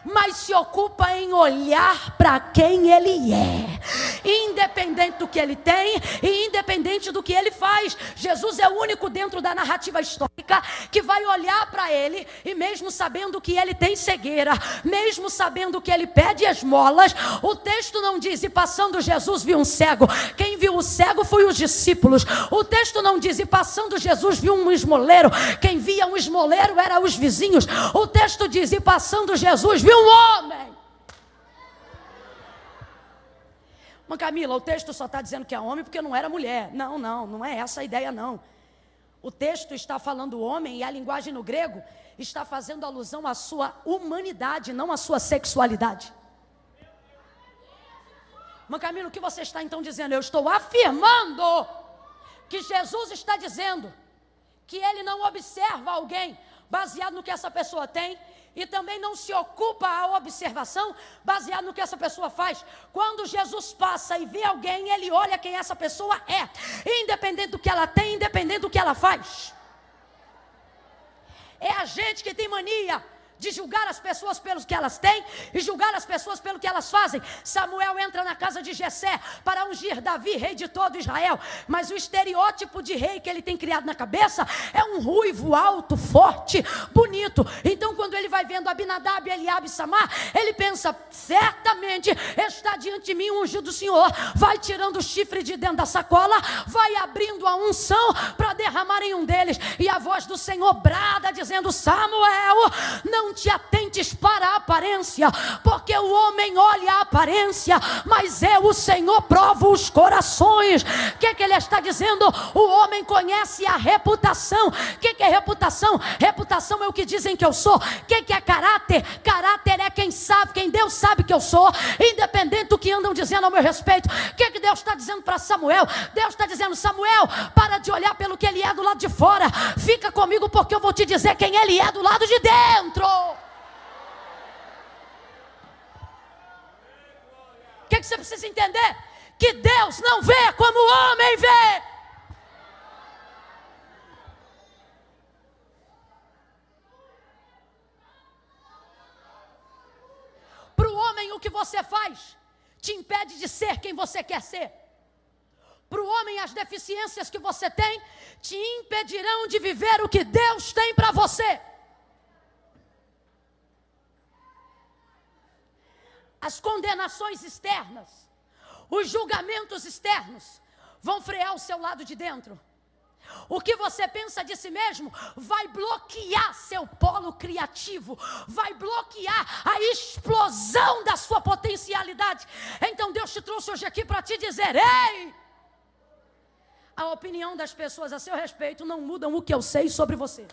mas se ocupa em olhar para quem ele é, independente do que ele tem e independente do que ele faz. Jesus é o único dentro da narrativa histórica que vai olhar para ele, e mesmo sabendo que ele tem cegueira, mesmo sabendo que ele pede esmolas, o texto não diz: e passando Jesus viu um cego. Quem viu o cego foi os discípulos. O texto não diz: e passando Jesus viu um esmoleiro. Quem via um esmoleiro eram os vizinhos. O texto diz: e passando Jesus viu um homem. Mas Camila, o texto só está dizendo que é homem porque não era mulher. Não é essa a ideia não. O texto está falando homem, e a linguagem no grego está fazendo alusão à sua humanidade, não à sua sexualidade. Mas Camila, o que você está então dizendo? Eu estou afirmando que Jesus está dizendo que ele não observa alguém baseado no que essa pessoa tem, e também não se ocupa a observação baseado no que essa pessoa faz. Quando Jesus passa e vê alguém, ele olha quem essa pessoa é, independente do que ela tem, independente do que ela faz. É a gente que tem mania de julgar as pessoas pelo que elas têm e julgar as pessoas pelo que elas fazem. Samuel entra na casa de Jessé para ungir Davi, rei de todo Israel, mas o estereótipo de rei que ele tem criado na cabeça é um ruivo, alto, forte, bonito. Então quando ele vai vendo Abinadab, Eliabe e Samar, ele pensa: certamente está diante de mim o ungido do Senhor. Vai tirando o chifre de dentro da sacola, vai abrindo a unção para derramar em um deles, e a voz do Senhor brada dizendo: Samuel, não te atentes para a aparência, porque o homem olha a aparência, mas o Senhor prova os corações. O que ele está dizendo? O homem conhece a reputação. O que é reputação? Reputação é o que dizem que eu sou. O que é caráter? Caráter é quem sabe, quem Deus sabe que eu sou, independente do que andam dizendo ao meu respeito. O que Deus está dizendo para Samuel? Deus está dizendo: Samuel, para de olhar pelo que ele é do lado de fora, fica comigo, porque eu vou te dizer quem ele é do lado de dentro. O que você precisa entender? Que Deus não vê como o homem vê. o que você faz te impede de ser quem você quer ser. Para o homem, as deficiências que você tem te impedirão de viver o que Deus tem para você. As condenações externas, os julgamentos externos vão frear o seu lado de dentro. O que você pensa de si mesmo vai bloquear seu polo criativo, vai bloquear a explosão da sua potencialidade. Então Deus te trouxe hoje aqui para te dizer: ei! A opinião das pessoas a seu respeito não mudam o que eu sei sobre você.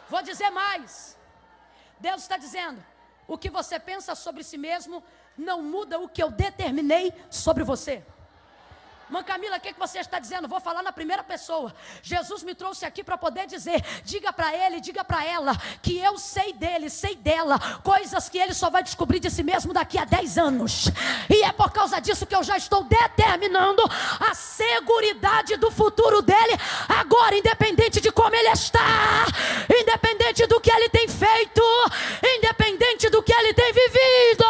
Vou dizer mais. Deus está dizendo: o que você pensa sobre si mesmo não muda o que eu determinei sobre você. Mãe Camila, o que você está dizendo? Vou falar na primeira pessoa. Jesus me trouxe aqui para poder dizer: diga para ele, diga para ela, que eu sei dele, sei dela, coisas que ele só vai descobrir de si mesmo daqui a 10 anos. E é por causa disso que eu já estou determinando a seguridade do futuro dele agora, independente de como ele está, independente do que ele tem feito, independente do que ele tem vivido.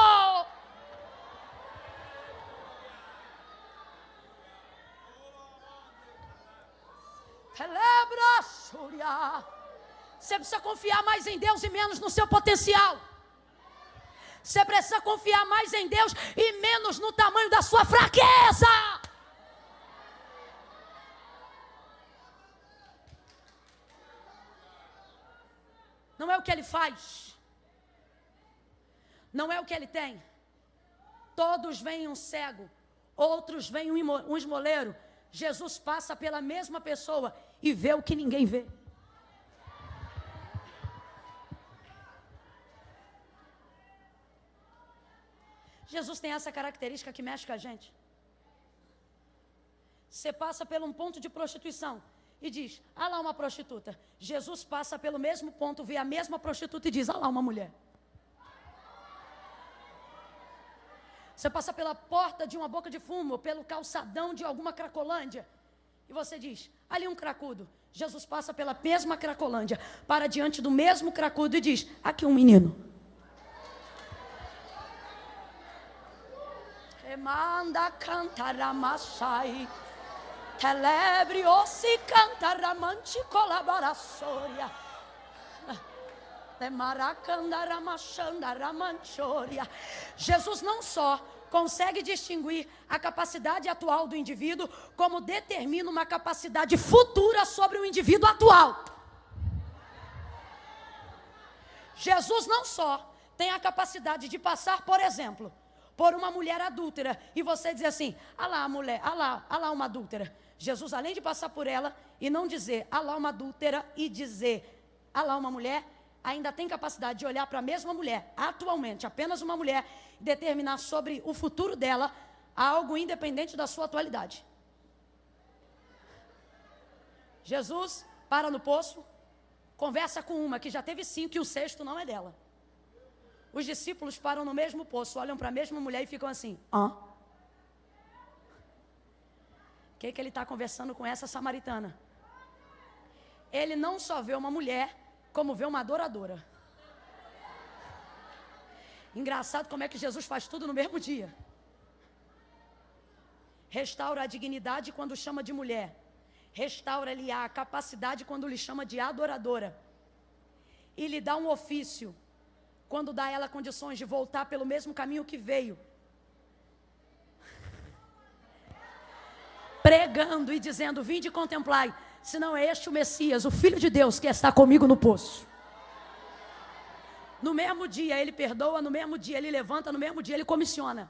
Você precisa confiar mais em Deus e menos no seu potencial. Você precisa confiar mais em Deus e menos no tamanho da sua fraqueza. Não é o que ele faz, não é o que ele tem. Todos veem um cego, outros veem um esmoleiro. Jesus passa pela mesma pessoa e vê o que ninguém vê. Jesus tem essa característica que mexe com a gente. Você passa por um ponto de prostituição e diz: ah lá uma prostituta. Jesus passa pelo mesmo ponto, vê a mesma prostituta e diz: ah lá uma mulher. Você passa pela porta de uma boca de fumo, pelo calçadão de alguma cracolândia, e você diz: ali um cracudo. Jesus passa pela mesma cracolândia, para diante do mesmo cracudo e diz: aqui um menino. Manda cantar amassai, telebre ossi cantar amanti colaborações. Jesus não só consegue distinguir a capacidade atual do indivíduo, como determina uma capacidade futura sobre o indivíduo atual. Jesus não só tem a capacidade de passar, por exemplo, por uma mulher adúltera, e você dizer assim: ah lá a mulher, ah lá uma adúltera. Jesus, além de passar por ela e não dizer ah lá uma adúltera e dizer ah lá uma mulher, ainda tem capacidade de olhar para a mesma mulher, atualmente, apenas uma mulher, e determinar sobre o futuro dela algo independente da sua atualidade. Jesus para no poço, conversa com uma que já teve 5 e o 6º não é dela. Os discípulos param no mesmo poço, olham para a mesma mulher e ficam assim: hã? O que ele está conversando com essa samaritana? Ele não só vê uma mulher, como vê uma adoradora. Engraçado como é que Jesus faz tudo no mesmo dia. Restaura a dignidade quando chama de mulher. Restaura-lhe a capacidade quando lhe chama de adoradora. E lhe dá um ofício quando dá a ela condições de voltar pelo mesmo caminho que veio. Pregando e dizendo: vinde e contemplai, se não é este o Messias, o Filho de Deus, que está comigo no poço. No mesmo dia ele perdoa, no mesmo dia ele levanta, no mesmo dia ele comissiona.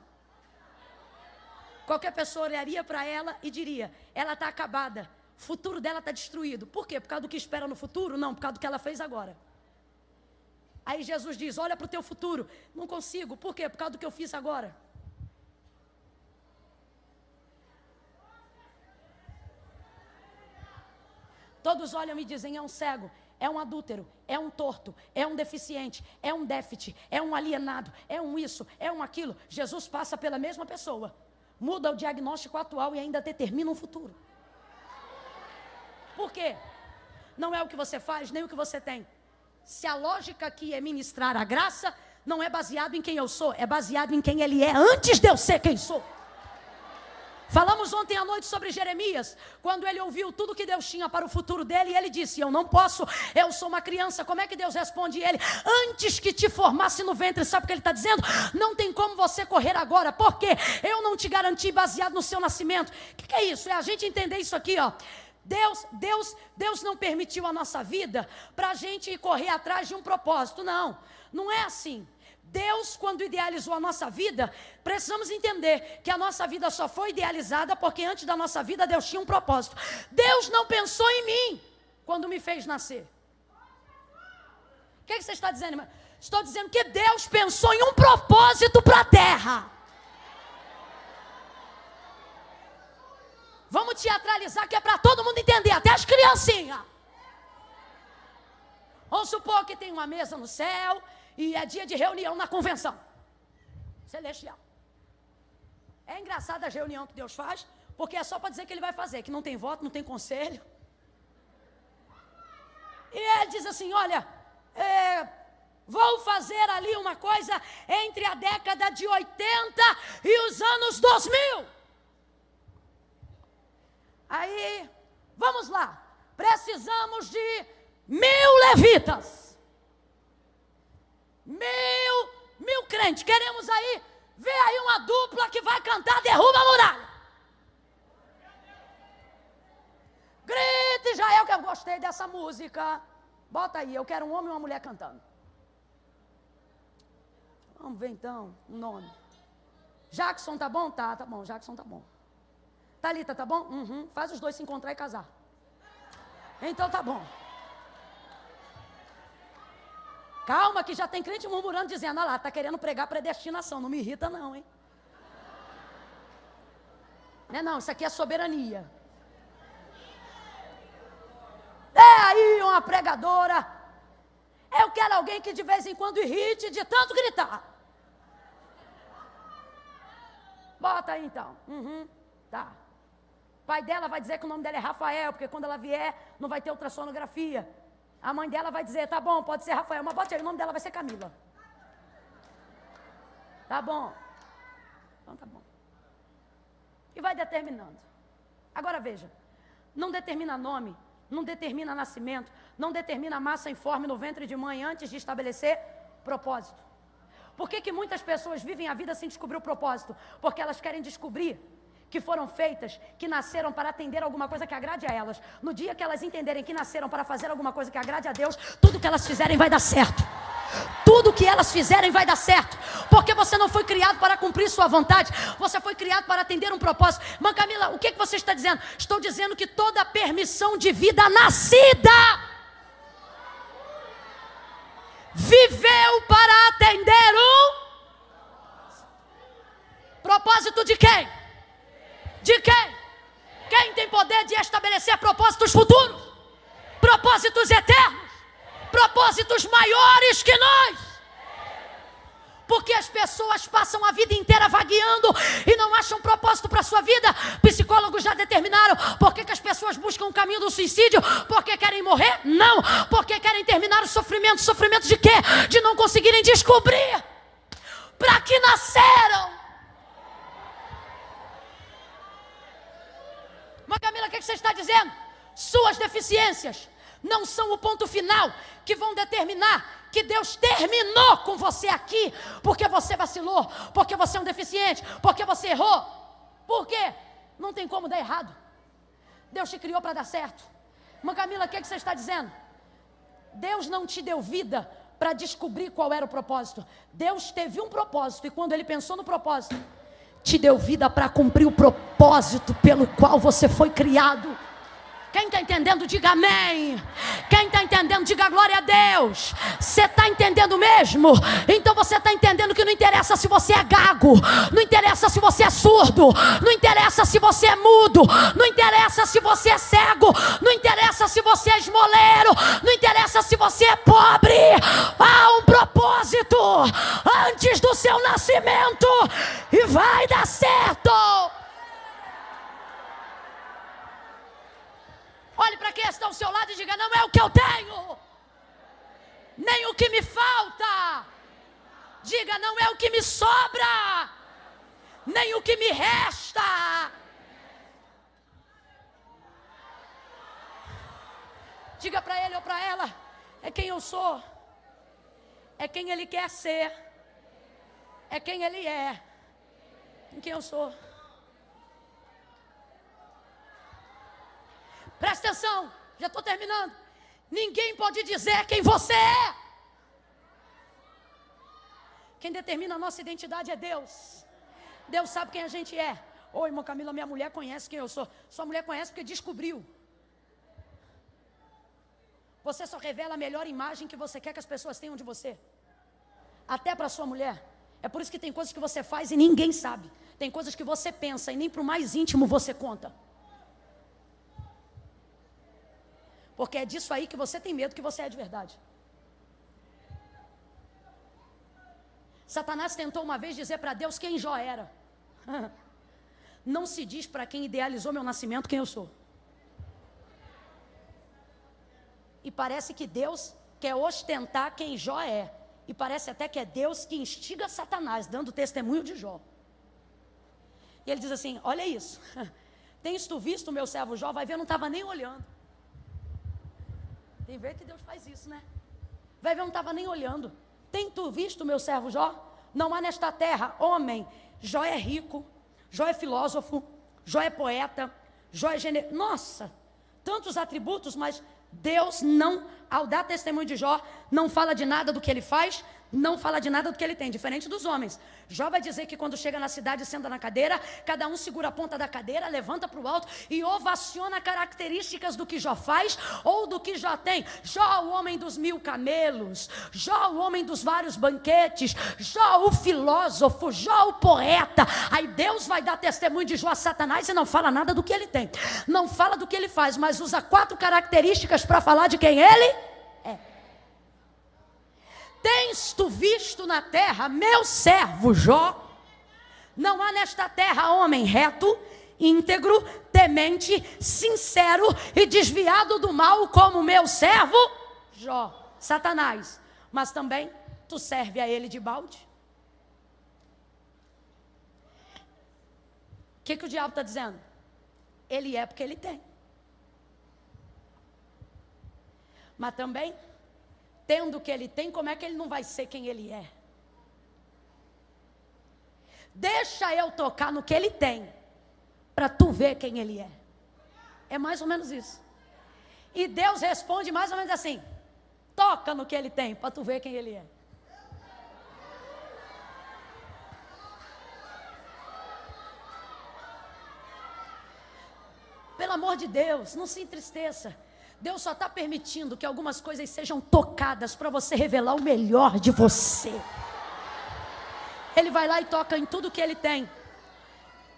Qualquer pessoa olharia para ela e diria: ela está acabada, o futuro dela está destruído. Por quê? Por causa do que espera no futuro? Não, por causa do que ela fez agora. Aí Jesus diz: olha para o teu futuro. Não consigo. Por quê? Por causa do que eu fiz agora. Todos olham e dizem: é um cego, é um adúltero, é um torto, é um deficiente, é um déficit, é um alienado, é um isso, é um aquilo. Jesus passa pela mesma pessoa, muda o diagnóstico atual e ainda determina um futuro. Por quê? Não é o que você faz, nem o que você tem. Se a lógica aqui é ministrar a graça, não é baseado em quem eu sou, é baseado em quem Ele é antes de eu ser quem sou. Falamos ontem à noite sobre Jeremias, quando ele ouviu tudo que Deus tinha para o futuro dele, e ele disse, eu não posso, eu sou uma criança. Como é que Deus responde ele? Antes que te formasse no ventre, sabe o que ele está dizendo? Não tem como você correr agora, porque eu não te garanti baseado no seu nascimento. O que é isso? É a gente entender isso aqui, ó. Deus não permitiu a nossa vida para a gente correr atrás de um propósito, não é assim. Deus, quando idealizou a nossa vida, precisamos entender que a nossa vida só foi idealizada porque antes da nossa vida Deus tinha um propósito. Deus não pensou em mim quando me fez nascer. O que você está dizendo, irmã? Estou dizendo que Deus pensou em um propósito para a terra. Vamos teatralizar que é para todo mundo entender, até as criancinhas. Vamos supor que tem uma mesa no céu e é dia de reunião na convenção celestial. É engraçada a reunião que Deus faz, porque é só para dizer que Ele vai fazer, que não tem voto, não tem conselho. E Ele diz assim, olha, vou fazer ali uma coisa entre a década de 80 e os anos 2000. Aí, vamos lá, precisamos de 1000 levitas. 1000 crentes, queremos aí, ver aí uma dupla que vai cantar Derruba a Muralha. Grita Israel, que eu gostei dessa música. Bota aí, eu quero um homem e uma mulher cantando. Vamos ver então, um nome. Jackson, tá bom? Tá bom, Jackson tá bom. Thalita, tá bom? Faz os dois se encontrar e casar. Então tá bom. Calma que já tem crente murmurando, dizendo, olha lá, tá querendo pregar predestinação, não me irrita não, hein? Não, isso aqui é soberania. É aí uma pregadora. Eu quero alguém que de vez em quando irrite de tanto gritar. Bota aí então. Tá. O pai dela vai dizer que o nome dela é Rafael, porque quando ela vier, não vai ter ultrassonografia. A mãe dela vai dizer, tá bom, pode ser Rafael, mas bota aí, o nome dela vai ser Camila. Tá bom. Então tá bom. E vai determinando. Agora veja, não determina nome, não determina nascimento, não determina massa informe no ventre de mãe antes de estabelecer propósito. Por que muitas pessoas vivem a vida sem descobrir o propósito? Porque elas querem descobrir que foram feitas, que nasceram para atender alguma coisa que agrade a elas. No dia que elas entenderem que nasceram para fazer alguma coisa que agrade a Deus, tudo que elas fizerem vai dar certo. Tudo que elas fizerem vai dar certo. Porque você não foi criado para cumprir sua vontade, você foi criado para atender um propósito. Mãe Camila, o que você está dizendo? Estou dizendo que toda permissão de vida nascida viveu para atender um propósito de quem? De quem? Quem tem poder de estabelecer propósitos futuros? Propósitos eternos? Propósitos maiores que nós? Porque as pessoas passam a vida inteira vagueando e não acham propósito para a sua vida. Psicólogos já determinaram por que as pessoas buscam o caminho do suicídio. Porque querem morrer? Não. Porque querem terminar o sofrimento. Sofrimento de quê? De não conseguirem descobrir para que nasceram. Mas Camila, o que você está dizendo? Suas deficiências não são o ponto final que vão determinar que Deus terminou com você aqui, porque você vacilou, porque você é um deficiente, porque você errou. Por quê? Não tem como dar errado. Deus te criou para dar certo. Mas Camila, o que você está dizendo? Deus não te deu vida para descobrir qual era o propósito. Deus teve um propósito e quando Ele pensou no propósito, te deu vida para cumprir o propósito pelo qual você foi criado. Quem está entendendo, diga amém. Quem está entendendo, diga glória a Deus. Você está entendendo mesmo? Então você está entendendo que não interessa se você é gago, não interessa se você é surdo, não interessa se você é mudo, não interessa se você é cego, não interessa se você é esmoleiro, não interessa se você é pobre. Há um propósito antes do seu nascimento e vai dar certo. Olhe para quem está ao seu lado e diga, não é o que eu tenho, nem o que me falta, Diga: não é o que me sobra, nem o que me resta. Diga para ele ou para ela: é quem eu sou, é quem ele quer ser, é quem ele é, em quem eu sou. Presta atenção, já estou terminando. Ninguém pode dizer quem você é. Quem determina a nossa identidade é Deus. Deus sabe quem a gente é. Ô, irmã Camila, minha mulher conhece quem eu sou. Sua mulher conhece porque descobriu. Você só revela a melhor imagem que você quer que as pessoas tenham de você. Até para sua mulher. É por isso que tem coisas que você faz e ninguém sabe. Tem coisas que você pensa e nem para o mais íntimo você conta. Porque é disso aí que você tem medo que você é de verdade. Satanás tentou uma vez dizer para Deus quem Jó era. Não se diz para quem idealizou meu nascimento quem eu sou. E parece que Deus quer ostentar quem Jó é. E parece até que é Deus que instiga Satanás, dando testemunho de Jó. E ele diz assim: olha isso. Tens tu visto o meu servo Jó? Vai ver, eu não estava nem olhando. Tem ver que Deus faz isso, né? Vai ver, eu não estava nem olhando. Tem tu visto o meu servo Jó? Não há nesta terra homem. Jó é rico, Jó é filósofo, Jó é poeta, Jó é generoso. Nossa, tantos atributos, mas Deus não, ao dar testemunho de Jó, não fala de nada do que ele faz, não fala de nada do que ele tem, diferente dos homens. Jó vai dizer que quando chega na cidade, senta na cadeira, cada um segura a ponta da cadeira, levanta para o alto e ovaciona características do que Jó faz ou do que Jó tem. Jó, o homem dos 1000 camelos, Jó, o homem dos vários banquetes, Jó, o filósofo, Jó, o poeta. Aí Deus vai dar testemunho de Jó a Satanás e não fala nada do que ele tem, não fala do que ele faz, mas usa 4 características para falar de quem ele é. Tens tu visto na terra meu servo Jó? Não há nesta terra homem reto, íntegro, temente, sincero e desviado do mal como meu servo Jó. Satanás, mas também tu serve a ele de balde? O que o diabo está dizendo? Ele é porque ele tem. Mas também, tendo o que ele tem, como é que ele não vai ser quem ele é? Deixa eu tocar no que ele tem, para tu ver quem ele é. É mais ou menos isso. E Deus responde mais ou menos assim: toca no que ele tem, para tu ver quem ele é. Pelo amor de Deus, não se entristeça. Deus só está permitindo que algumas coisas sejam tocadas para você revelar o melhor de você. Ele vai lá e toca em tudo que ele tem.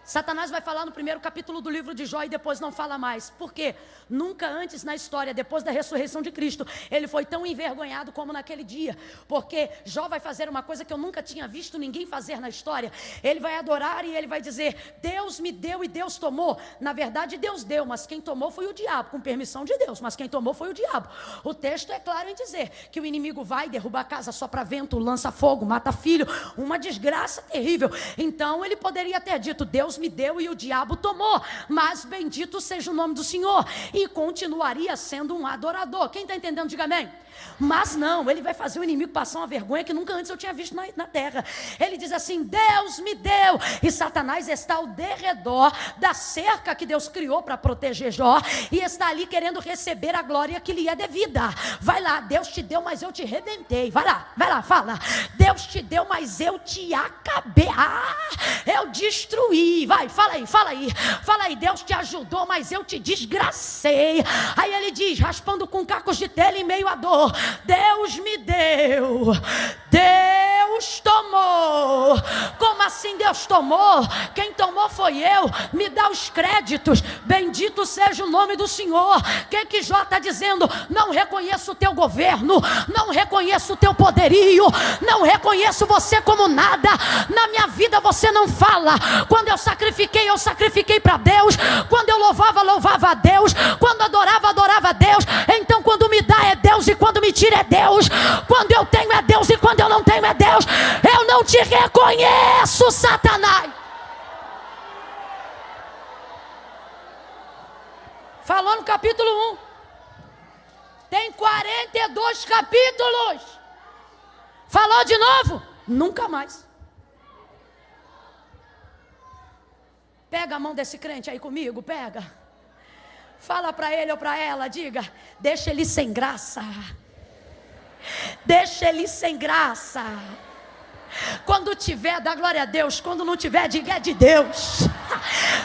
Satanás vai falar no primeiro capítulo do livro de Jó e depois não fala mais. Por quê? Nunca antes na história, depois da ressurreição de Cristo, ele foi tão envergonhado como naquele dia. Porque Jó vai fazer uma coisa que eu nunca tinha visto ninguém fazer na história. Ele vai adorar e ele vai dizer: Deus me deu e Deus tomou. Na verdade Deus deu, mas quem tomou foi o diabo, com permissão de Deus, mas quem tomou foi o diabo. O texto é claro em dizer que o inimigo vai, derruba a casa, sopra vento, lança fogo, mata filho, uma desgraça terrível. Então ele poderia ter dito: Deus me deu e o diabo tomou, mas bendito seja o nome do Senhor, e continuaria sendo um adorador. Quem está entendendo, diga amém. Mas não, ele vai fazer o inimigo passar uma vergonha que nunca antes eu tinha visto na terra. Ele diz assim: Deus me deu, e Satanás está ao derredor da cerca que Deus criou para proteger Jó, e está ali querendo receber a glória que lhe é devida. Vai lá, Deus te deu, mas eu te rebentei. Vai lá, fala: Deus te deu, mas eu te acabei. Eu destruí. Vai, fala aí, Deus te ajudou, mas eu te desgracei. Aí ele diz, raspando com cacos de telha em meio à dor: Deus me deu, Deus tomou. Como assim Deus tomou? Quem tomou foi eu. Me dá os créditos. Bendito seja o nome do Senhor. O que Jó está dizendo? Não reconheço o teu governo, não reconheço o teu poderio, não reconheço você como nada. Na minha vida você não fala. Quando eu sacrifiquei para Deus. Quando eu louvava a Deus. Quando adorava a Deus. Então quando me dá é Deus e quando me tira é Deus. Quando eu tenho é Deus e quando eu não tenho é Deus. te reconheço, Satanás. Falou no capítulo 1. Tem 42 capítulos. Falou de novo? Nunca mais. Pega a mão desse crente aí comigo, pega. Fala para ele ou para ela, diga: deixa ele sem graça. Deixa ele sem graça. Quando tiver, dá glória a Deus. Quando não tiver, diga: é de Deus.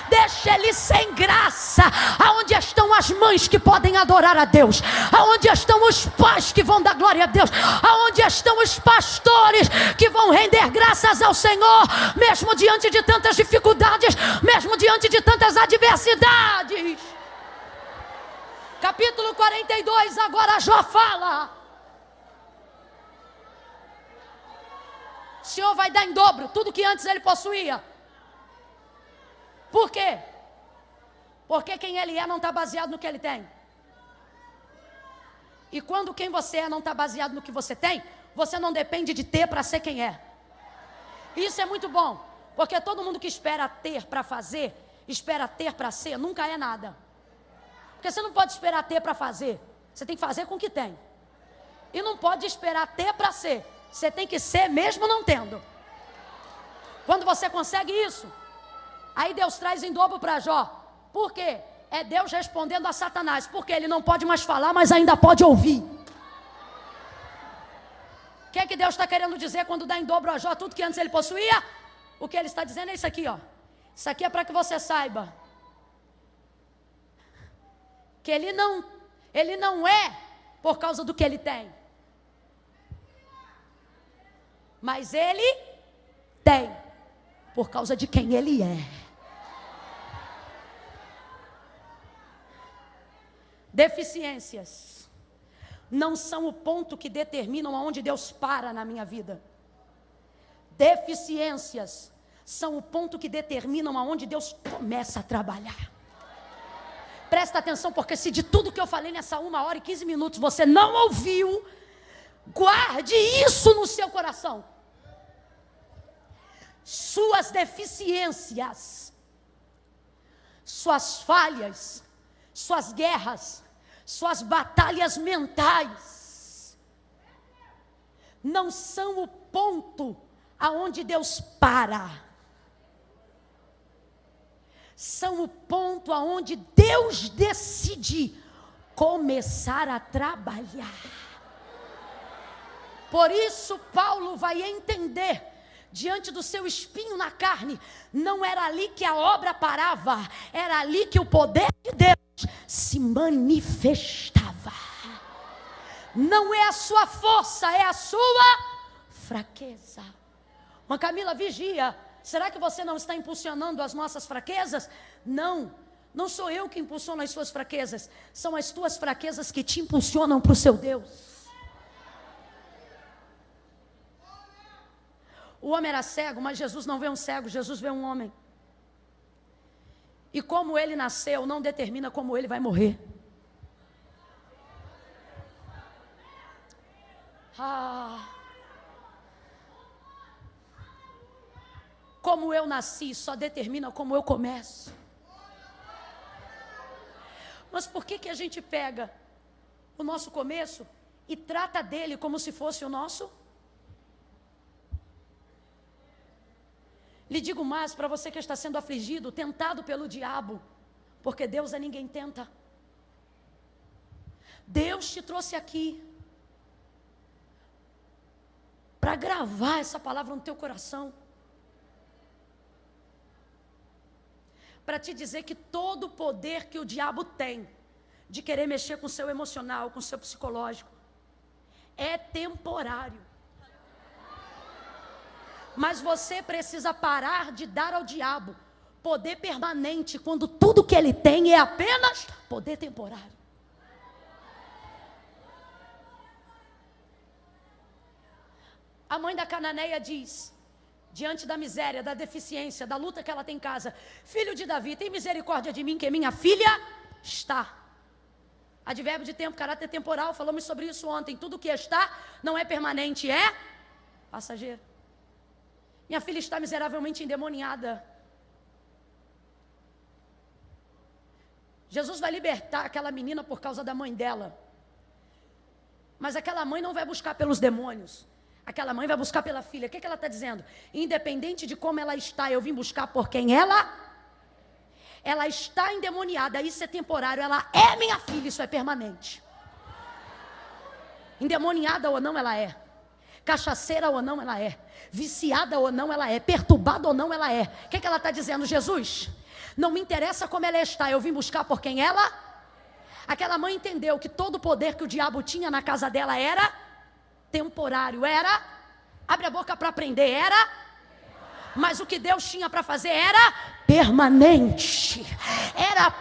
Deixa ele sem graça. Aonde estão as mães que podem adorar a Deus? Aonde estão os pais que vão dar glória a Deus? Aonde estão os pastores que vão render graças ao Senhor, mesmo diante de tantas dificuldades, mesmo diante de tantas adversidades? Capítulo 42, agora Jó fala. O Senhor vai dar em dobro tudo que antes ele possuía. Por quê? Porque quem ele é não está baseado no que ele tem. E quando quem você é não está baseado no que você tem, você não depende de ter para ser quem é. Isso é muito bom, porque todo mundo que espera ter para fazer, espera ter para ser, nunca é nada. Porque você não pode esperar ter para fazer, você tem que fazer com o que tem. E não pode esperar ter para ser, você tem que ser mesmo não tendo. Quando você consegue isso, aí Deus traz em dobro para Jó. Por quê? É Deus respondendo a Satanás, porque ele não pode mais falar, mas ainda pode ouvir. O que é que Deus está querendo dizer quando dá em dobro a Jó tudo que antes ele possuía? O que ele está dizendo é isso aqui, ó. Isso aqui é para que você saiba que ele não é por causa do que ele tem, mas ele tem por causa de quem ele é. Deficiências não são o ponto que determinam aonde Deus para na minha vida. Deficiências são o ponto que determinam aonde Deus começa a trabalhar. Presta atenção, porque se de tudo que eu falei nessa 1h15 você não ouviu, guarde isso no seu coração. Suas deficiências, suas falhas, suas guerras, suas batalhas mentais não são o ponto aonde Deus para. São o ponto aonde Deus decide começar a trabalhar. Por isso Paulo vai entender, diante do seu espinho na carne, não era ali que a obra parava, era ali que o poder de Deus se manifestava. Não é a sua força, é a sua fraqueza. Mas Camila, vigia. Será que você não está impulsionando as nossas fraquezas? Não, não sou eu que impulsiono as suas fraquezas. São as tuas fraquezas que te impulsionam para o seu Deus. O homem era cego, mas Jesus não vê um cego, Jesus vê um homem. E como ele nasceu não determina como ele vai morrer. Como eu nasci só determina como eu começo. Mas por que a gente pega o nosso começo e trata dele como se fosse o nosso? Lhe digo mais para você que está sendo afligido, tentado pelo diabo, porque Deus a ninguém tenta. Deus te trouxe aqui para gravar essa palavra no teu coração, para te dizer que todo o poder que o diabo tem de querer mexer com o seu emocional, com o seu psicológico, é temporário. Mas você precisa parar de dar ao diabo poder permanente, quando tudo que ele tem é apenas poder temporário. A mãe da cananeia diz, diante da miséria, da deficiência, da luta que ela tem em casa: filho de Davi, tem misericórdia de mim, que minha filha está. Advérbio de tempo, caráter temporal, falamos sobre isso ontem. Tudo que está não é permanente, é passageiro. Minha filha está miseravelmente endemoniada. Jesus vai libertar aquela menina por causa da mãe dela. Mas aquela mãe não vai buscar pelos demônios. Aquela mãe vai buscar pela filha. O que ela está dizendo? Independente de como ela está, eu vim buscar por quem ela está endemoniada. Isso é temporário. Ela é minha filha, isso é permanente. Endemoniada ou não ela é. Cachaceira ou não ela é. Viciada ou não ela é. Perturbada ou não ela é. O que ela está dizendo? Jesus, não me interessa como ela está, eu vim buscar por quem ela. Aquela mãe entendeu que todo o poder que o diabo tinha na casa dela era temporário, era, abre a boca para aprender, era, mas o que Deus tinha para fazer era permanente.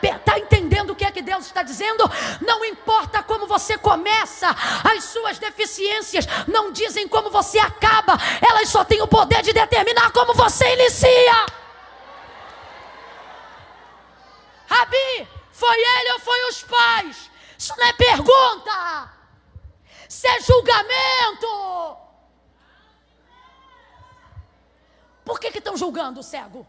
Está entendendo o que é que Deus está dizendo? Não importa como você começa, as suas deficiências não dizem como você acaba, elas só têm o poder de determinar como você inicia. Rabi, foi ele ou foi os pais? Isso não é pergunta, isso é julgamento. Por que estão julgando o cego?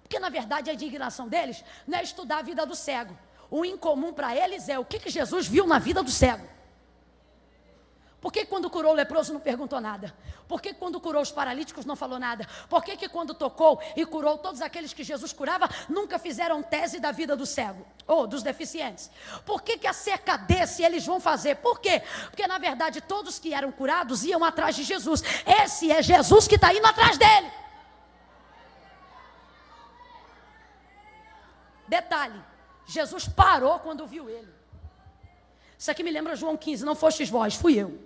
Porque na verdade a indignação deles não é estudar a vida do cego. O incomum para eles é o que Jesus viu na vida do cego. Por que quando curou o leproso não perguntou nada? Por que quando curou os paralíticos não falou nada? Por que quando tocou e curou todos aqueles que Jesus curava, nunca fizeram tese da vida do cego? Ou dos deficientes? Por que acerca desse eles vão fazer? Por quê? Porque na verdade todos que eram curados iam atrás de Jesus. Esse é Jesus que está indo atrás dele. Detalhe, Jesus parou quando viu ele. Isso aqui me lembra João 15, não fostes vós, fui eu.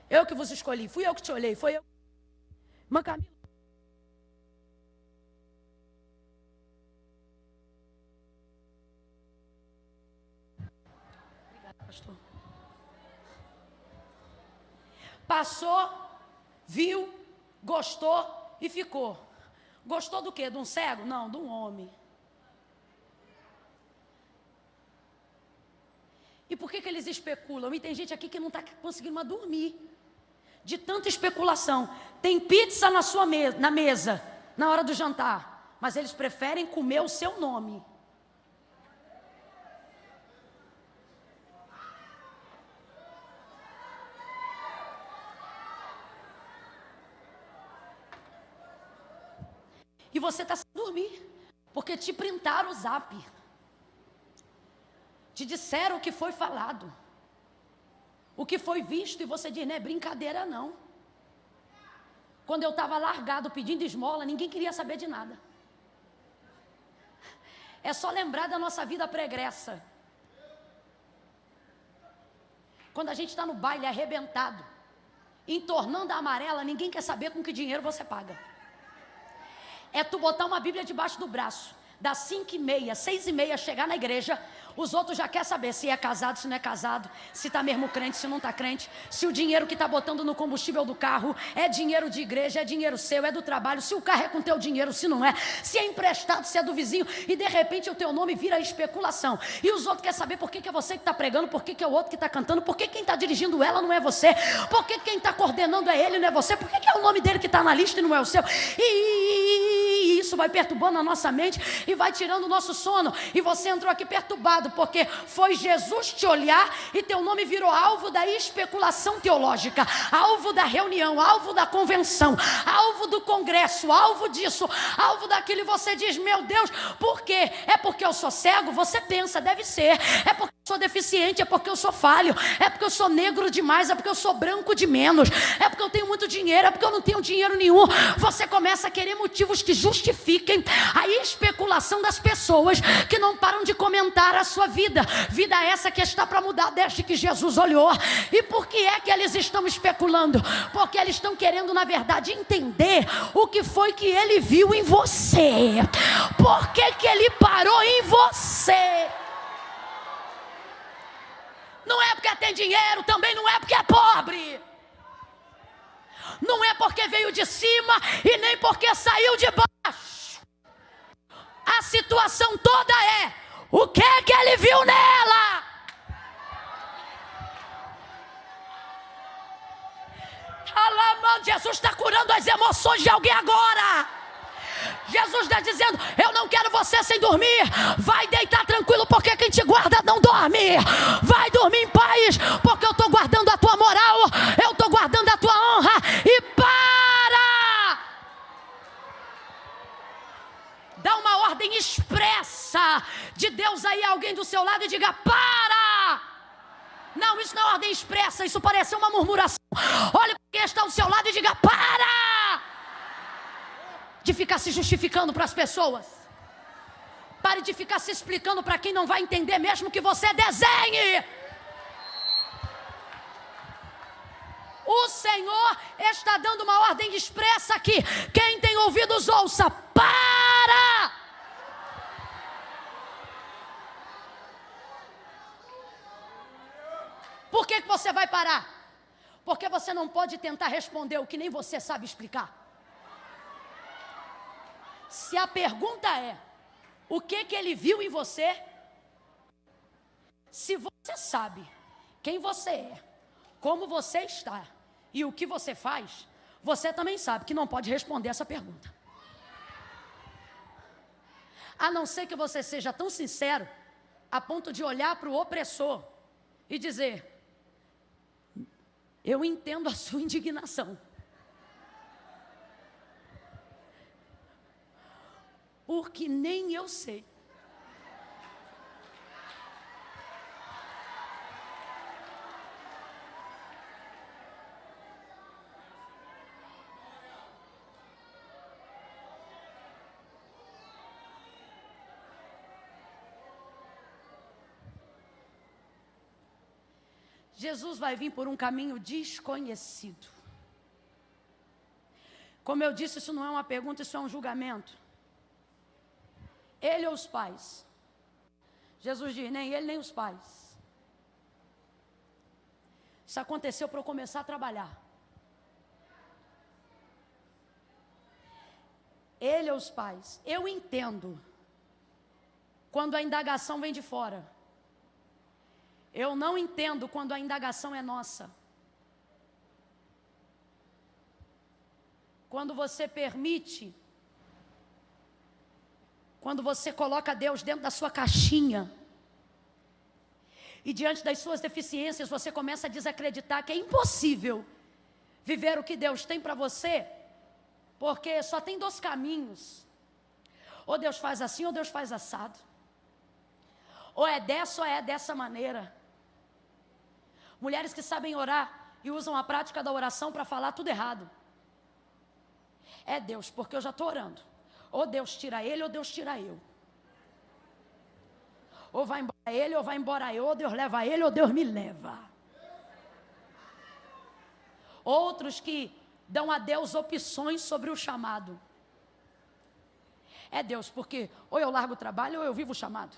Eu que vos escolhi, fui eu que te olhei, foi eu. Irmã Camila. Obrigada, pastor. Passou, viu, gostou e ficou. Gostou do quê? De um cego? Não, de um homem. E por que eles especulam? E tem gente aqui que não está conseguindo mais dormir de tanta especulação. Tem pizza na mesa, na hora do jantar, mas eles preferem comer o seu nome. E você está sem dormir, porque te printaram o zap. Te disseram o que foi falado, o que foi visto, e você diz, não é brincadeira não. Quando eu estava largado pedindo esmola, ninguém queria saber de nada. É só lembrar da nossa vida pregressa. Quando a gente está no baile arrebentado, entornando a amarela, ninguém quer saber com que dinheiro você paga. É tu botar uma Bíblia debaixo do braço, das 5h30, 6h30, chegar na igreja, os outros já querem saber se é casado, se não é casado, se está mesmo crente, se não está crente, se o dinheiro que está botando no combustível do carro é dinheiro de igreja, é dinheiro seu, é do trabalho, se o carro é com teu dinheiro, se não é, se é emprestado, se é do vizinho, e de repente o teu nome vira especulação, e os outros querem saber por que é você que está pregando, por que é o outro que está cantando, por que quem está dirigindo ela não é você, por que quem está coordenando é ele, não é você, por que é o nome dele que está na lista e não é o seu, e isso vai perturbando a nossa mente, e vai tirando o nosso sono, e você entrou aqui perturbado, porque foi Jesus te olhar, e teu nome virou alvo da especulação teológica, alvo da reunião, alvo da convenção, alvo do congresso, alvo disso, alvo daquilo, e você diz, meu Deus, por quê? É porque eu sou cego? Você pensa, deve ser, é porque eu sou deficiente, é porque eu sou falho, é porque eu sou negro demais, é porque eu sou branco de menos, é porque eu tenho muito dinheiro, é porque eu não tenho dinheiro nenhum. Você começa a querer motivos que justifiquem a especulação das pessoas que não param de comentar a sua vida essa que está para mudar desde que Jesus olhou. E por que é que eles estão especulando? Porque eles estão querendo, na verdade, entender o que foi que ele viu em você, por que ele parou em você. Não é porque tem dinheiro, também não é porque é pobre, não é porque veio de cima e nem porque saiu de baixo. A situação toda é o que é que ele viu nela. Alama Oh, Jesus está curando as emoções de alguém agora. Jesus está dizendo: eu não quero você sem dormir. Vai deitar tranquilo, porque quem te guarda não dorme. Vai dormir em paz, porque eu estou guardando a tua moral, eu estou guardando a tua honra. E para! Dá uma ordem expressa de Deus aí a alguém do seu lado e diga: para! Não, isso não é ordem expressa, isso parece uma murmuração. Olhe para quem está ao seu lado e diga: para! De ficar se justificando para as pessoas. Pare de ficar se explicando para quem não vai entender, mesmo que você desenhe. O Senhor está dando uma ordem expressa aqui. Quem tem ouvidos, ouça. Para! Por que você vai parar? Porque você não pode tentar responder o que nem você sabe explicar. Se a pergunta é: o que ele viu em você? Se você sabe quem você é, como você está e o que você faz, você também sabe que não pode responder essa pergunta. A não ser que você seja tão sincero a ponto de olhar para o opressor e dizer: eu entendo a sua indignação. Porque nem eu sei. Jesus vai vir por um caminho desconhecido. Como eu disse, isso não é uma pergunta, isso é um julgamento. Ele ou os pais? Jesus diz: nem ele nem os pais. Isso aconteceu para eu começar a trabalhar. Ele ou os pais? Eu entendo quando a indagação vem de fora. Eu não entendo quando a indagação é nossa. Quando você permite, quando você coloca Deus dentro da sua caixinha, e diante das suas deficiências você começa a desacreditar que é impossível viver o que Deus tem para você, porque só tem dois caminhos: ou Deus faz assim ou Deus faz assado, ou é dessa ou é dessa maneira. Mulheres que sabem orar e usam a prática da oração para falar tudo errado. É Deus, porque eu já estou orando. Ou Deus tira ele, ou Deus tira eu. Ou vai embora ele, ou vai embora eu. Ou Deus leva ele, ou Deus me leva. Outros que dão a Deus opções sobre o chamado. É Deus, porque ou eu largo o trabalho, ou eu vivo o chamado.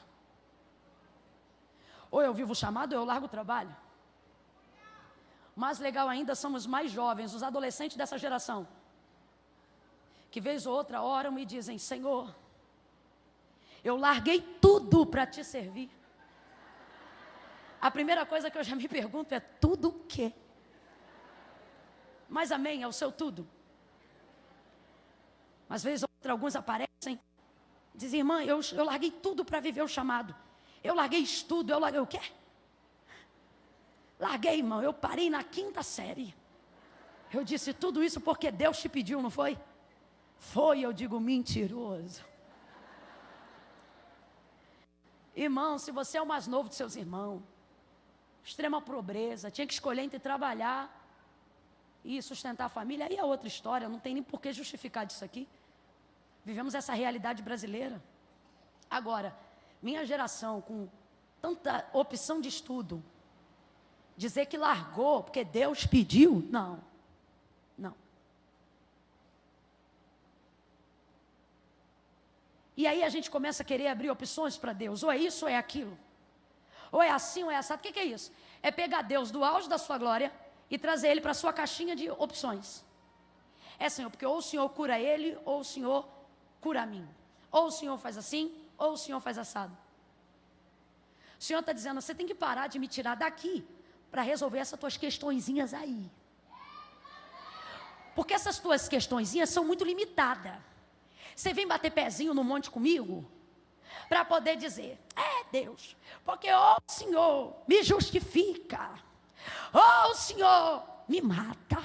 Ou eu vivo o chamado, ou eu largo o trabalho. Mais legal ainda são os mais jovens, os adolescentes dessa geração, que vez ou outra oram e dizem: Senhor, eu larguei tudo para te servir. A primeira coisa que eu já me pergunto é: tudo o quê? Mas amém, é o seu tudo. Às vezes alguns aparecem, dizem: irmã, eu larguei tudo para viver o chamado. Eu larguei estudo, eu larguei o quê? Larguei, irmão, eu parei na 5ª série. Eu disse tudo isso porque Deus te pediu, não foi? Foi, eu digo, mentiroso. Irmão, se você é o mais novo de seus irmãos, extrema pobreza, tinha que escolher entre trabalhar e sustentar a família, aí é outra história, não tem nem por que justificar disso aqui. Vivemos essa realidade brasileira. Agora, minha geração, com tanta opção de estudo, dizer que largou porque Deus pediu, não. E aí a gente começa a querer abrir opções para Deus, ou é isso ou é aquilo, ou é assim ou é assado. O que é isso? É pegar Deus do auge da sua glória e trazer Ele para a sua caixinha de opções. É, Senhor, porque ou o Senhor cura ele, ou o Senhor cura a mim. Ou o Senhor faz assim, ou o Senhor faz assado. O Senhor está dizendo: você tem que parar de me tirar daqui para resolver essas tuas questõezinhas aí. Porque essas tuas questõezinhas são muito limitadas. Você vem bater pezinho no monte comigo para poder dizer: é Deus, porque o Senhor me justifica, o Senhor me mata.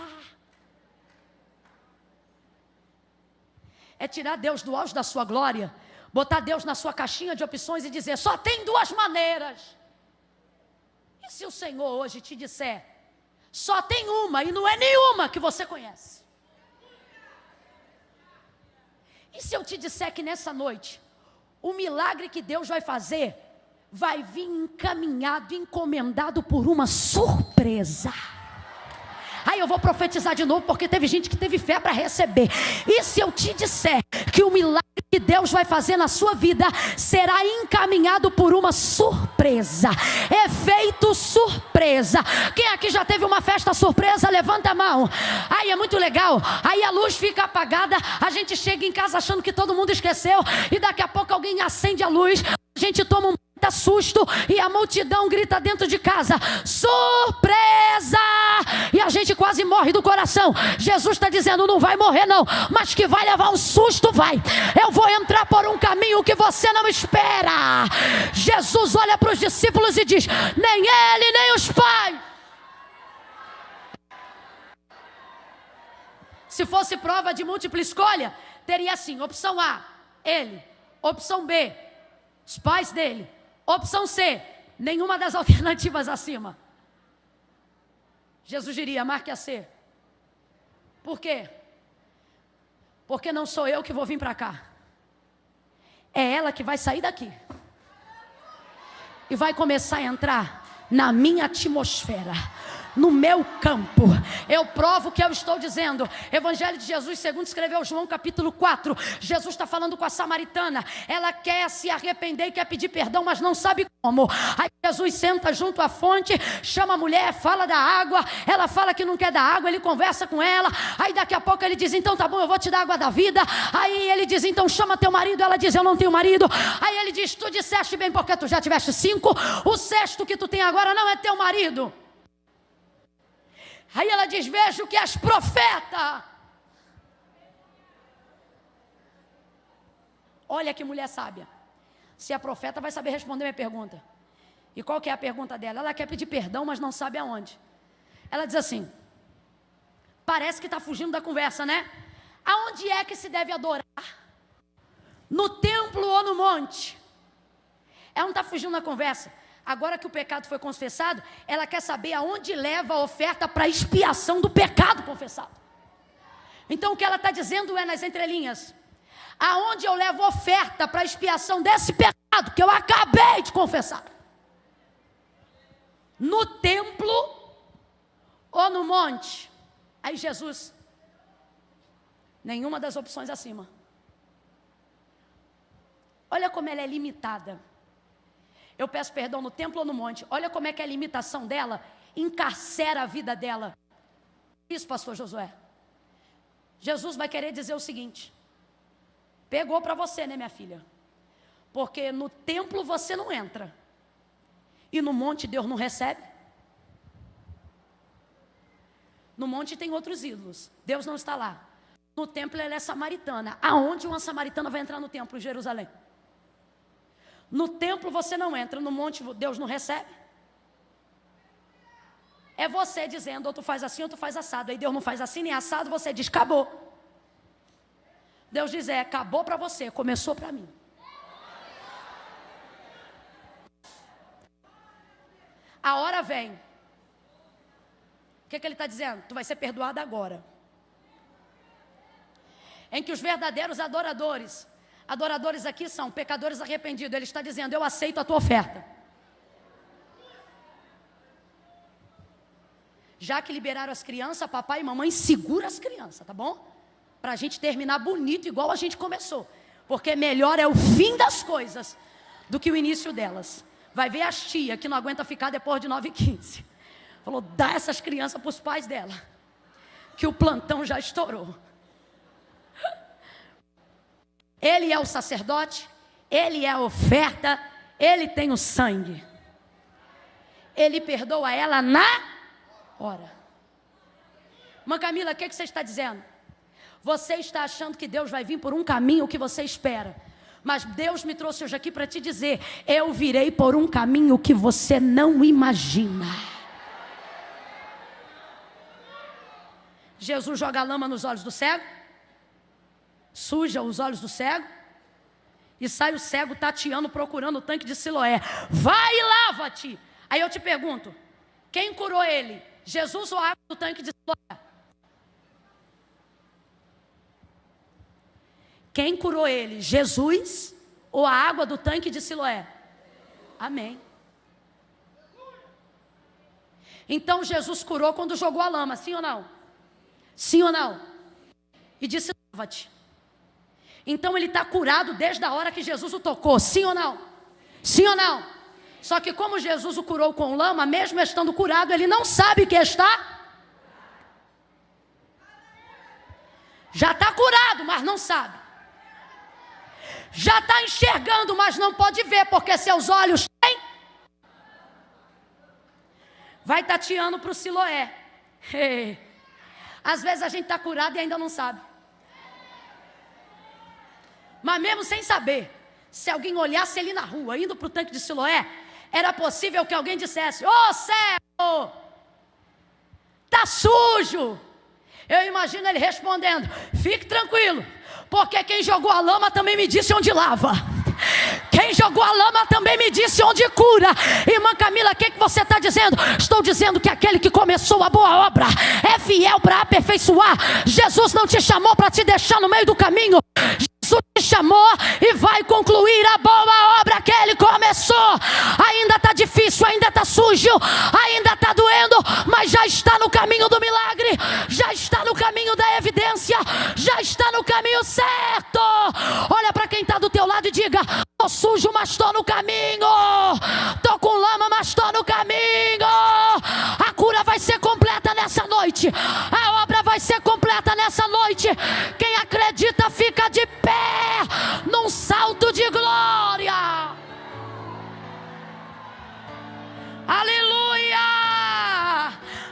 É tirar Deus do auge da sua glória, botar Deus na sua caixinha de opções e dizer: só tem duas maneiras. E se o Senhor hoje te disser: só tem uma, e não é nenhuma que você conhece? E se eu te disser que nessa noite, o milagre que Deus vai fazer, vai vir encaminhado, encomendado por uma surpresa? Aí eu vou profetizar de novo, porque teve gente que teve fé para receber. E se eu te disser que o milagre que Deus vai fazer na sua vida será encaminhado por uma surpresa? Efeito surpresa. Quem aqui já teve uma festa surpresa? Levanta a mão. Aí é muito legal. Aí a luz fica apagada, a gente chega em casa achando que todo mundo esqueceu, e daqui a pouco alguém acende a luz, a gente toma um susto e a multidão grita dentro de casa: surpresa! E a gente quase morre do coração. Jesus está dizendo: não vai morrer não, mas que vai levar um susto, vai. Eu vou entrar por um caminho que você não espera. Jesus olha para os discípulos e diz: nem ele, nem os pais. Se fosse prova de múltipla escolha, teria assim: opção A, ele; opção B, os pais dele; opção C, nenhuma das alternativas acima. Jesus diria: marque a C. Por quê? Porque não sou eu que vou vir para cá. É ela que vai sair daqui e vai começar a entrar na minha atmosfera, no meu campo. Eu provo o que eu estou dizendo. Evangelho de Jesus segundo escreveu João capítulo 4. Jesus está falando com a samaritana. Ela quer se arrepender e quer pedir perdão, mas não sabe como. Aí Jesus senta junto à fonte, chama a mulher, fala da água. Ela fala que não quer da água, ele conversa com ela. Aí daqui a pouco ele diz: então tá bom, eu vou te dar a água da vida. Aí ele diz: então chama teu marido. Ela diz: eu não tenho marido. Aí ele diz: tu disseste bem, porque tu já tiveste 5. O sexto que tu tem agora não é teu marido. Aí ela diz: vejo que és profeta. Olha que mulher sábia. Se é profeta, vai saber responder minha pergunta. E qual que é a pergunta dela? Ela quer pedir perdão, mas não sabe aonde. Ela diz assim: parece que está fugindo da conversa, né? Aonde é que se deve adorar? No templo ou no monte? Ela não está fugindo da conversa. Agora que o pecado foi confessado, ela quer saber aonde leva a oferta para a expiação do pecado confessado. Então o que ela está dizendo é, nas entrelinhas: aonde eu levo oferta para a expiação desse pecado que eu acabei de confessar? No templo ou no monte? Aí Jesus: nenhuma das opções acima. Olha como ela é limitada. Eu peço perdão no templo ou no monte? Olha como é que a limitação dela encarcera a vida dela. Isso, pastor Josué. Jesus vai querer dizer o seguinte: pegou para você, né, minha filha? Porque no templo você não entra, e no monte Deus não recebe. No monte tem outros ídolos, Deus não está lá. No templo ela é samaritana. Aonde uma samaritana vai entrar no templo em Jerusalém? No templo você não entra, no monte Deus não recebe. É você dizendo: ou tu faz assim ou tu faz assado. Aí Deus não faz assim nem assado, você diz: acabou. Deus diz: acabou para você, começou para mim. A hora vem. O que ele está dizendo? Tu vai ser perdoado agora. Em que os verdadeiros adoradores aqui são pecadores arrependidos. Ele está dizendo: eu aceito a tua oferta. Já que liberaram as crianças, papai e mamãe segura as crianças, tá bom? Para a gente terminar bonito, igual a gente começou. Porque melhor é o fim das coisas do que o início delas. Vai ver as tia que não aguenta ficar depois de 9h15. Falou: dá essas crianças para os pais dela, que o plantão já estourou. Ele é o sacerdote, ele é a oferta, ele tem o sangue. Ele perdoa ela na hora. Irmã Camila, o que você está dizendo? Você está achando que Deus vai vir por um caminho que você espera. Mas Deus me trouxe hoje aqui para te dizer: eu virei por um caminho que você não imagina. Jesus joga lama nos olhos do cego, suja os olhos do cego, e sai o cego tateando, procurando o tanque de Siloé. Vai e lava-te. Aí eu te pergunto, quem curou ele? Jesus ou a água do tanque de Siloé? Quem curou ele? Jesus ou a água do tanque de Siloé? Amém. Então Jesus curou quando jogou a lama, sim ou não? Sim ou não? E disse: lava-te. Então ele está curado desde a hora que Jesus o tocou, sim ou não? Sim ou não? Só que como Jesus o curou com lama, mesmo estando curado, ele não sabe que está. Já está curado, mas não sabe. Já está enxergando, mas não pode ver, porque seus olhos têm. Vai tateando para o Siloé. Às vezes a gente está curado e ainda não sabe. Mas mesmo sem saber, se alguém olhasse ele na rua, indo para o tanque de Siloé, era possível que alguém dissesse: ô cego, está sujo. Eu imagino ele respondendo: fique tranquilo, porque quem jogou a lama também me disse onde lava. Quem jogou a lama também me disse onde cura. Irmã Camila, o que você está dizendo? Estou dizendo que aquele que começou a boa obra é fiel para aperfeiçoar. Jesus não te chamou para te deixar no meio do caminho. Jesus te chamou e vai concluir a boa obra que ele começou. Ainda está difícil, ainda está sujo, ainda está doendo, mas já está no caminho do milagre, já está no caminho da evidência, já está no caminho certo. Olha para quem está do teu lado e diga: estou sujo, mas estou no caminho. Estou com lama, mas estou no caminho. A cura vai ser completa nessa noite. A obra vai ser completa nessa noite. Quem acredita fica de pé num salto de glória. Aleluia!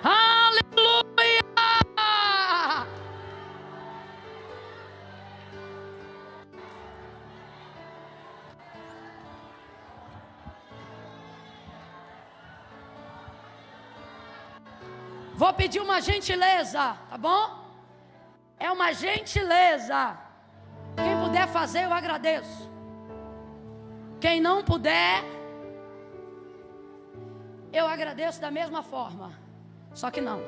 Aleluia! Vou pedir uma gentileza, tá bom? É uma gentileza. Quem puder fazer, eu agradeço. Quem não puder, eu agradeço da mesma forma. Só que não.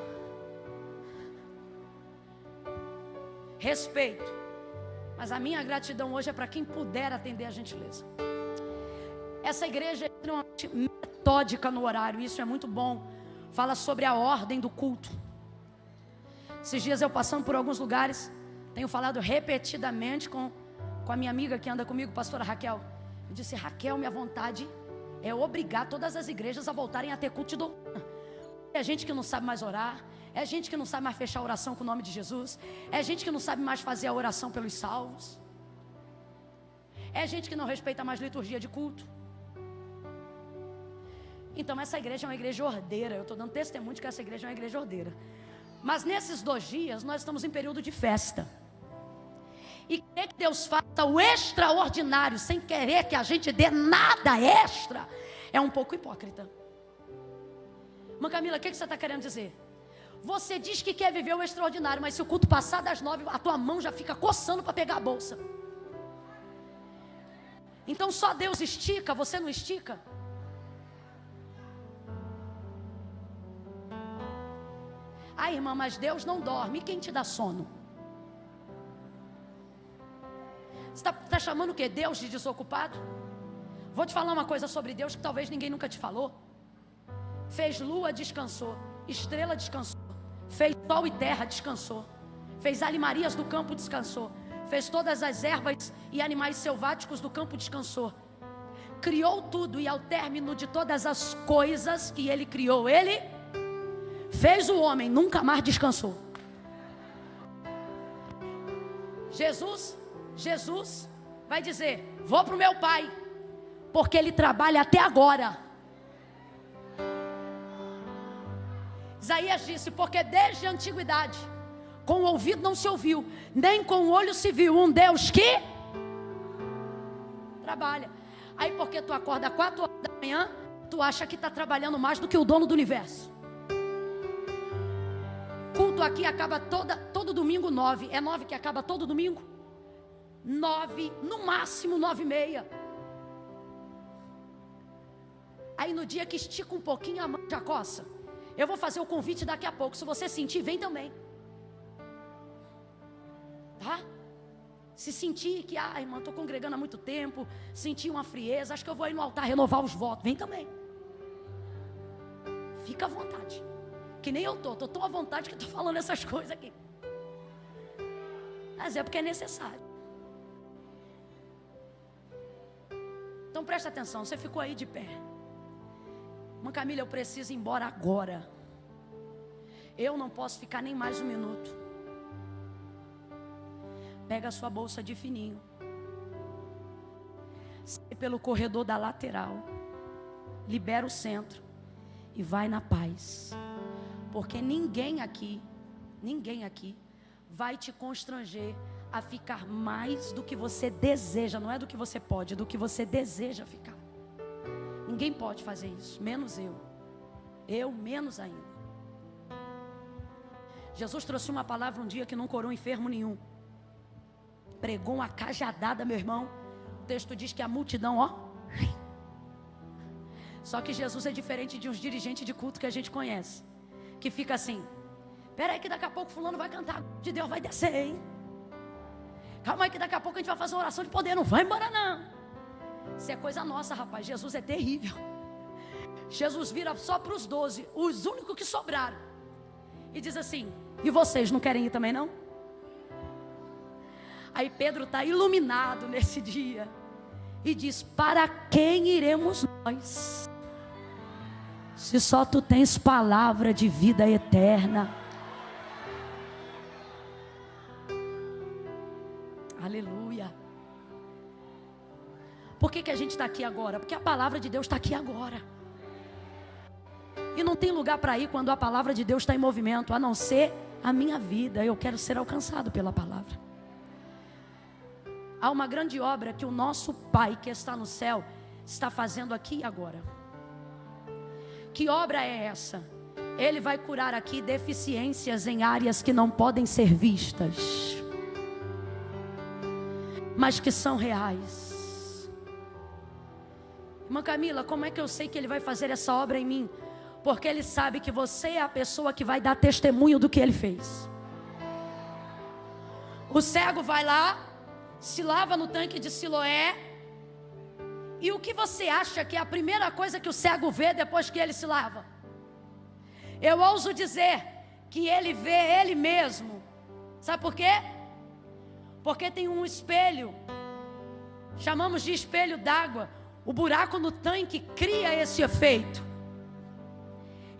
Respeito. Mas a minha gratidão hoje é para quem puder atender a gentileza. Essa igreja é extremamente metódica no horário. Isso é muito bom. Fala sobre a ordem do culto. Esses dias eu passando por alguns lugares, tenho falado repetidamente com a minha amiga que anda comigo, pastora Raquel. Eu disse: Raquel, minha vontade é obrigar todas as igrejas a voltarem a ter culto de doutrina. É gente que não sabe mais orar, é gente que não sabe mais fechar a oração com o nome de Jesus, é gente que não sabe mais fazer a oração pelos salvos, é gente que não respeita mais liturgia de culto. Então essa igreja é uma igreja ordeira. Eu estou dando testemunho de que essa igreja é uma igreja ordeira. Mas nesses 2 dias nós estamos em período de festa. E querer que Deus faça o extraordinário sem querer que a gente dê nada extra é um pouco hipócrita. Irmã Camila, o que você está querendo dizer? Você diz que quer viver o extraordinário, mas se o culto passar das 9, a tua mão já fica coçando para pegar a bolsa. Então só Deus estica, você não estica? Ah, irmã, mas Deus não dorme. E quem te dá sono? Você está chamando o quê? Deus de desocupado? Vou te falar uma coisa sobre Deus que talvez ninguém nunca te falou. Fez lua, descansou. Estrela, descansou. Fez sol e terra, descansou. Fez animarias do campo, descansou. Fez todas as ervas e animais selváticos do campo, descansou. Criou tudo e ao término de todas as coisas que Ele criou, Ele fez o homem, nunca mais descansou. Jesus vai dizer: vou para o meu Pai, porque Ele trabalha até agora. Isaías disse: porque desde a antiguidade com o ouvido não se ouviu, nem com o olho se viu, um Deus que trabalha. Aí porque tu acorda 4 horas da manhã, tu acha que está trabalhando mais do que o dono do universo. Culto aqui acaba todo domingo 9. É 9 que acaba todo domingo? 9, no máximo 9h30. Aí no dia que estica um pouquinho a mão já coça. Eu vou fazer o convite daqui a pouco. Se você sentir, vem também. Tá? Se sentir que, irmã, estou congregando há muito tempo, sentir uma frieza, acho que eu vou ir no altar renovar os votos, vem também. Fica à vontade. Que nem eu estou tão à vontade que estou falando essas coisas aqui. Mas é porque é necessário. Então presta atenção, você ficou aí de pé. Irmã Camila, eu preciso ir embora agora. Eu não posso ficar nem mais um minuto. Pega a sua bolsa de fininho, sai pelo corredor da lateral, libera o centro e vai na paz. Porque ninguém aqui vai te constranger a ficar mais do que você deseja. Não é do que você pode, é do que você deseja ficar. Ninguém pode fazer isso, menos eu. Eu menos ainda. Jesus trouxe uma palavra um dia que não curou enfermo nenhum. Pregou uma cajadada, meu irmão. O texto diz que a multidão, ó. Só que Jesus é diferente de uns dirigentes de culto que a gente conhece, que fica assim: espera aí que daqui a pouco fulano vai cantar, de Deus vai descer, hein? Calma aí que daqui a pouco a gente vai fazer uma oração de poder, não vai embora não. Isso é coisa nossa, rapaz. Jesus é terrível. Jesus vira só para os 12, os únicos que sobraram, e diz assim: e vocês não querem ir também não? Aí Pedro está iluminado nesse dia e diz: para quem iremos nós, se só tu tens palavra de vida eterna? Aleluia. Por que a gente está aqui agora? Porque a palavra de Deus está aqui agora. E não tem lugar para ir quando a palavra de Deus está em movimento, a não ser a minha vida. Eu quero ser alcançado pela palavra. Há uma grande obra que o nosso Pai que está no céu está fazendo aqui e agora. Que obra é essa? Ele vai curar aqui deficiências em áreas que não podem ser vistas, mas que são reais. Irmã Camila, como é que eu sei que Ele vai fazer essa obra em mim? Porque Ele sabe que você é a pessoa que vai dar testemunho do que Ele fez. O cego vai lá, se lava no tanque de Siloé, e o que você acha que é a primeira coisa que o cego vê depois que ele se lava? Eu ouso dizer que ele vê ele mesmo. Sabe por quê? Porque tem um espelho, chamamos de espelho d'água. O buraco no tanque cria esse efeito.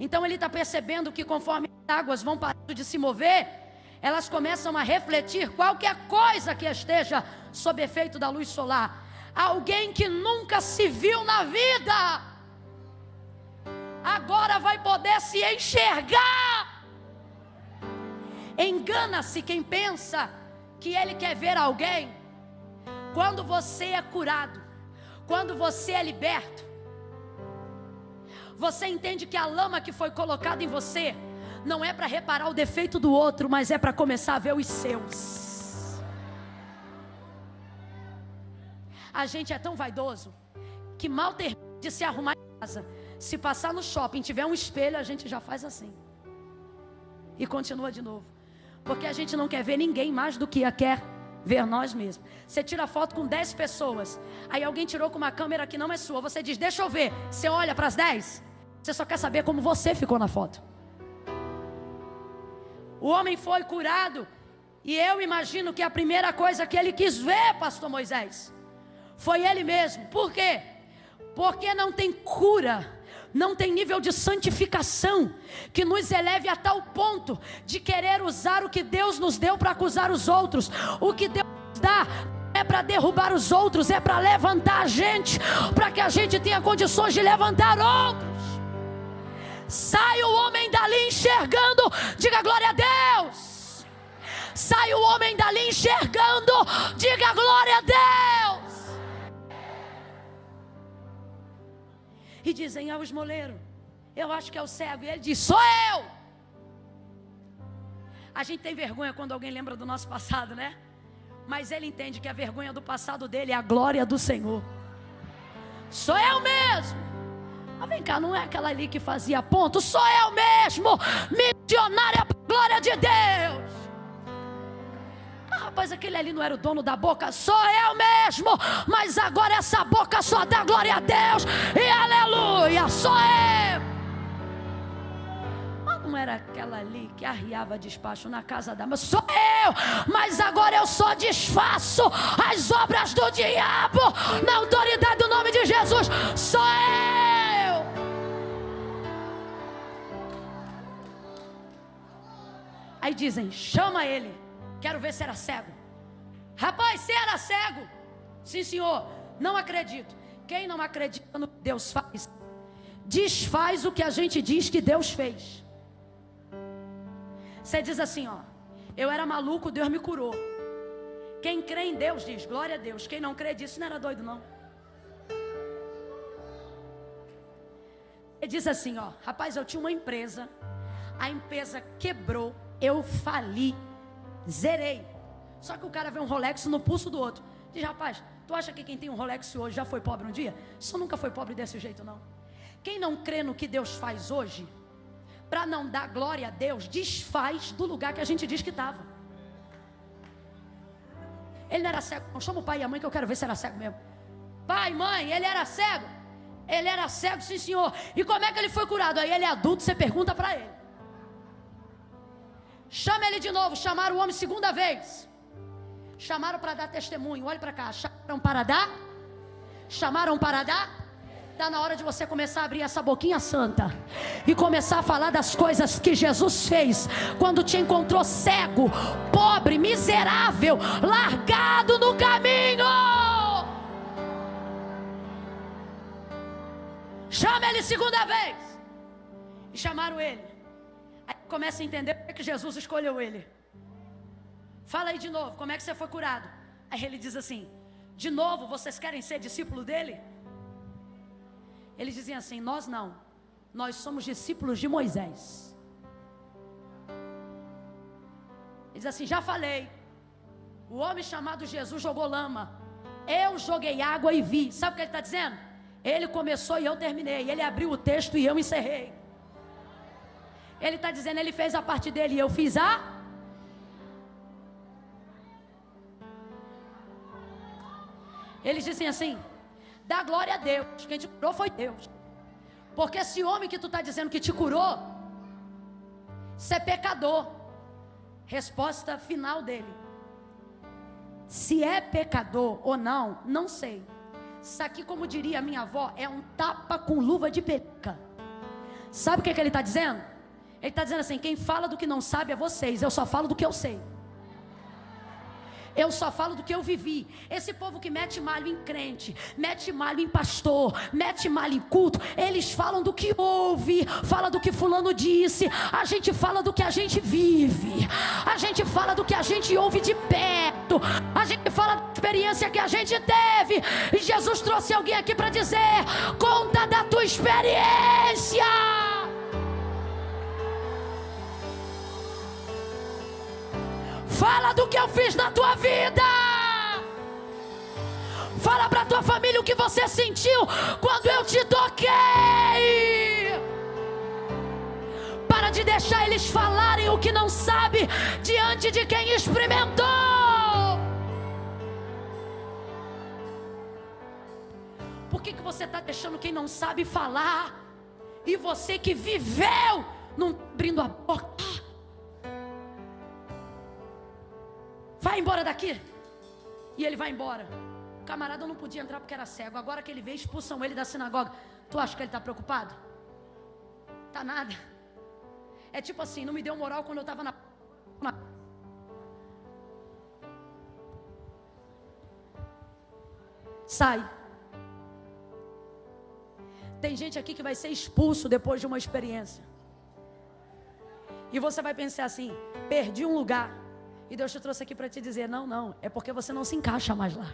Então ele está percebendo que conforme as águas vão parando de se mover, elas começam a refletir qualquer coisa que esteja sob efeito da luz solar. Alguém que nunca se viu na vida, agora vai poder se enxergar. Engana-se quem pensa que ele quer ver alguém. Quando você é curado, quando você é liberto, você entende que a lama que foi colocada em você não é para reparar o defeito do outro, mas é para começar a ver os seus. A gente é tão vaidoso que mal termina de se arrumar em casa, se passar no shopping, tiver um espelho, a gente já faz assim e continua de novo, porque a gente não quer ver ninguém mais do que quer ver nós mesmos. Você tira foto com 10 pessoas, aí alguém tirou com uma câmera que não é sua, você diz: deixa eu ver. Você olha para as 10, você só quer saber como você ficou na foto. O homem foi curado, e eu imagino que a primeira coisa que ele quis ver, pastor Moisés, foi ele mesmo. Por quê? Porque não tem cura, não tem nível de santificação que nos eleve a tal ponto de querer usar o que Deus nos deu para acusar os outros. O que Deus nos dá é para derrubar os outros, é para levantar a gente, para que a gente tenha condições de levantar outros. Sai o homem dali enxergando, diga glória a Deus. Aí o homem dali enxergando, diga glória a Deus. E dizem: é o esmoleiro, eu acho que é o cego. E ele diz: sou eu. A gente tem vergonha quando alguém lembra do nosso passado, né? Mas ele entende que a vergonha do passado dele é a glória do Senhor. Sou eu mesmo. Mas vem cá, não é aquela ali que fazia ponto? Sou eu mesmo, missionária para a glória de Deus. Rapaz, aquele ali não era o dono da boca? Sou eu mesmo, mas agora essa boca só dá glória a Deus e aleluia, sou eu. Mas não era aquela ali que arriava despacho na casa da... Mas sou eu, mas agora eu só desfaço as obras do diabo na autoridade do nome de Jesus. Sou eu. Aí dizem: chama ele, quero ver se era cego. Rapaz, se era cego? Sim, senhor. Não acredito. Quem não acredita no que Deus faz, desfaz o que a gente diz que Deus fez. Você diz assim, ó: eu era maluco, Deus me curou. Quem crê em Deus diz glória a Deus. Quem não crê disso não era doido, não. Ele diz assim, ó: rapaz, eu tinha uma empresa, a empresa quebrou, eu fali, zerei. Só que o cara vê um Rolex no pulso do outro. Diz: rapaz, tu acha que quem tem um Rolex hoje já foi pobre um dia? Só nunca foi pobre desse jeito, não. Quem não crê no que Deus faz hoje, para não dar glória a Deus, desfaz do lugar que a gente diz que estava. Ele não era cego. Não, chama o pai e a mãe que eu quero ver se era cego mesmo. Pai, mãe, ele era cego? Ele era cego, sim senhor. E como é que ele foi curado? Aí ele é adulto, você pergunta para ele. Chama ele de novo. Chamaram o homem segunda vez. Chamaram para dar testemunho. Olha para cá. Chamaram para dar? Chamaram para dar? Está na hora de você começar a abrir essa boquinha santa e começar a falar das coisas que Jesus fez quando te encontrou cego, pobre, miserável, largado no caminho. Chama ele segunda vez. E chamaram ele. Aí começa a entender por que Jesus escolheu ele. Fala aí de novo, como é que você foi curado? Aí ele diz assim: de novo, vocês querem ser discípulo dele? Eles diziam assim: nós não, nós somos discípulos de Moisés. Ele diz assim: já falei, o homem chamado Jesus jogou lama, eu joguei água e vi. Sabe o que ele está dizendo? Ele começou e eu terminei. Ele abriu o texto e eu encerrei. Ele está dizendo: ele fez a parte dele e eu fiz a... Eles dizem assim: dá glória a Deus, quem te curou foi Deus. Porque esse homem que tu está dizendo que te curou, você é pecador. Resposta final dele: se é pecador ou não, não sei. Isso aqui, como diria a minha avó, é um tapa com luva de pelica. Sabe o que ele está dizendo? Ele está dizendo assim: quem fala do que não sabe é vocês, eu só falo do que eu sei. Eu só falo do que eu vivi. Esse povo que mete malho em crente, mete malho em pastor, mete malho em culto, eles falam do que ouve, fala do que fulano disse. A gente fala do que a gente vive, a gente fala do que a gente ouve de perto, a gente fala da experiência que a gente teve. E Jesus trouxe alguém aqui para dizer: conta da tua experiência. Fala do que eu fiz na tua vida. Fala para tua família o que você sentiu quando eu te toquei. Para de deixar eles falarem o que não sabe diante de quem experimentou. Por que você está deixando quem não sabe falar? E você que viveu, não abrindo a boca? Vai embora daqui. E ele vai embora. O camarada não podia entrar porque era cego. Agora que ele vê, expulsam ele da sinagoga. Tu acha que ele está preocupado? Tá nada. É tipo assim: não me deu moral quando eu estava na... Sai. Tem gente aqui que vai ser expulso depois de uma experiência. E você vai pensar assim: perdi um lugar. E Deus te trouxe aqui para te dizer, não, é porque você não se encaixa mais lá.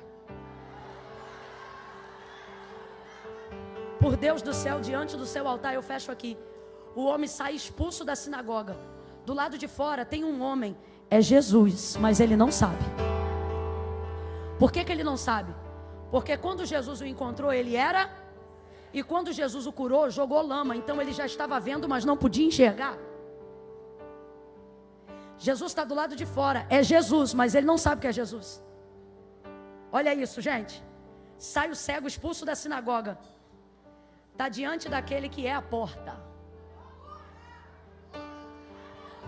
Por Deus do céu, diante do seu altar, eu fecho aqui. O homem sai expulso da sinagoga. Do lado de fora tem um homem, é Jesus, mas ele não sabe. Por que ele não sabe? Porque quando Jesus o encontrou, ele era, e quando Jesus o curou, jogou lama. Então ele já estava vendo, mas não podia enxergar. Jesus está do lado de fora, é Jesus, mas ele não sabe que é Jesus. Olha isso, gente. Sai o cego expulso da sinagoga. Está diante daquele que é a porta.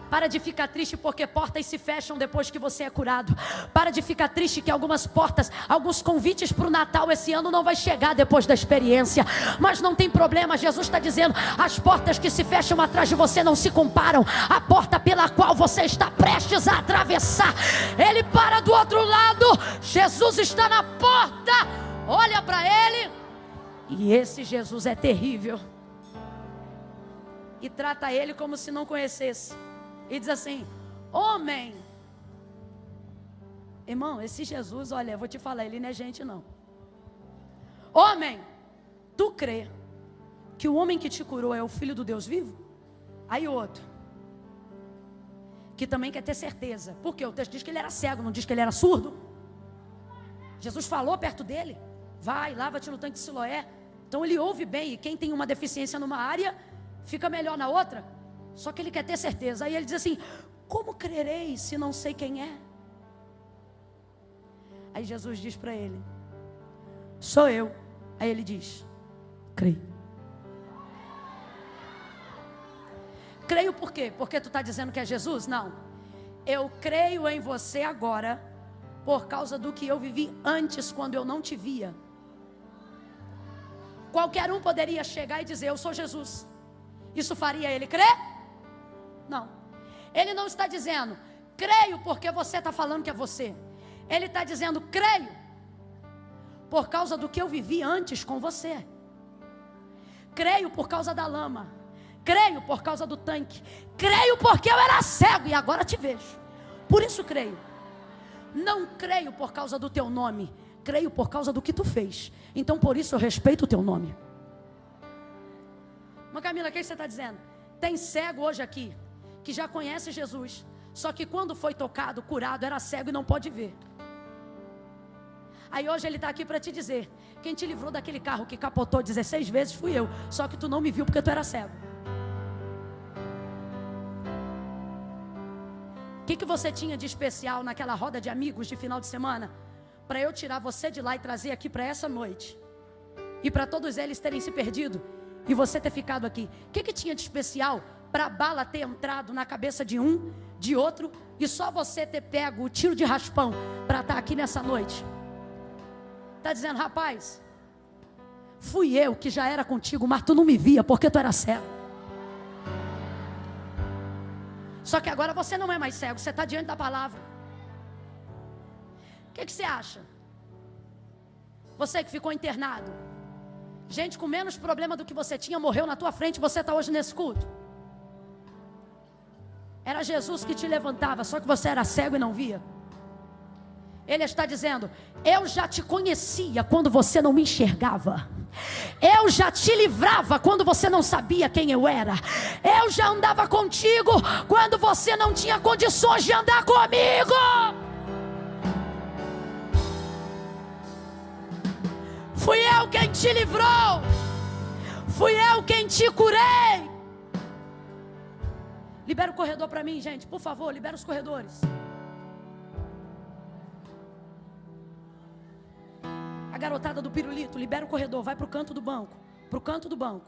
Para de ficar triste porque portas se fecham depois que você é curado. Para de ficar triste que algumas portas, alguns convites para o Natal esse ano não vai chegar depois da experiência. Mas não tem problema, Jesus está dizendo, as portas que se fecham atrás de você não se comparam à porta pela qual você está prestes a atravessar. Ele para do outro lado, Jesus está na porta, olha para ele, e esse Jesus é terrível. E trata ele como se não conhecesse. E diz assim, homem. Irmão, esse Jesus, olha, eu vou te falar, ele não é gente não. Homem, tu crê que o homem que te curou é o Filho do Deus vivo? Aí outro, que também quer ter certeza. Porque o texto diz que ele era cego, não diz que ele era surdo. Jesus falou perto dele, vai, lava-te no tanque de Siloé. Então ele ouve bem, e quem tem uma deficiência numa área, fica melhor na outra. Só que ele quer ter certeza. Aí ele diz assim, como crerei se não sei quem é? Aí Jesus diz para ele, sou eu. Aí ele diz, creio. Creio por quê? Porque tu está dizendo que é Jesus? Não. Eu creio em você agora, por causa do que eu vivi antes, quando eu não te via. Qualquer um poderia chegar e dizer, eu sou Jesus. Isso faria ele crer? Não. Ele não está dizendo, creio porque você está falando que é você. Ele está dizendo, creio por causa do que eu vivi antes com você. Creio por causa da lama. Creio por causa do tanque. Creio porque eu era cego e agora te vejo. Por isso creio. Não creio por causa do teu nome. Creio por causa do que tu fez. Então por isso eu respeito o teu nome. Mas Camila, o que você está dizendo? Tem cego hoje aqui que já conhece Jesus, só que quando foi tocado, curado, era cego e não pode ver. Aí hoje ele está aqui para te dizer, quem te livrou daquele carro que capotou 16 vezes fui eu, só que tu não me viu porque tu era cego. O que você tinha de especial naquela roda de amigos de final de semana, para eu tirar você de lá e trazer aqui para essa noite, e para todos eles terem se perdido, e você ter ficado aqui? O que tinha de especial para a bala ter entrado na cabeça de um, de outro, e só você ter pego o tiro de raspão para estar aqui nessa noite? Está dizendo, rapaz, fui eu que já era contigo, mas tu não me via porque tu era cego. Só que agora você não é mais cego, você está diante da palavra. O que você acha? Você que ficou internado, gente com menos problema do que você tinha morreu na tua frente, você está hoje nesse culto. Era Jesus que te levantava, só que você era cego e não via. Ele está dizendo, eu já te conhecia quando você não me enxergava. Eu já te livrava quando você não sabia quem eu era. Eu já andava contigo quando você não tinha condições de andar comigo. Fui eu quem te livrou. Fui eu quem te curei. Libera o corredor para mim, gente, por favor, libera os corredores. A garotada do pirulito, libera o corredor, vai para o canto do banco. Para o canto do banco.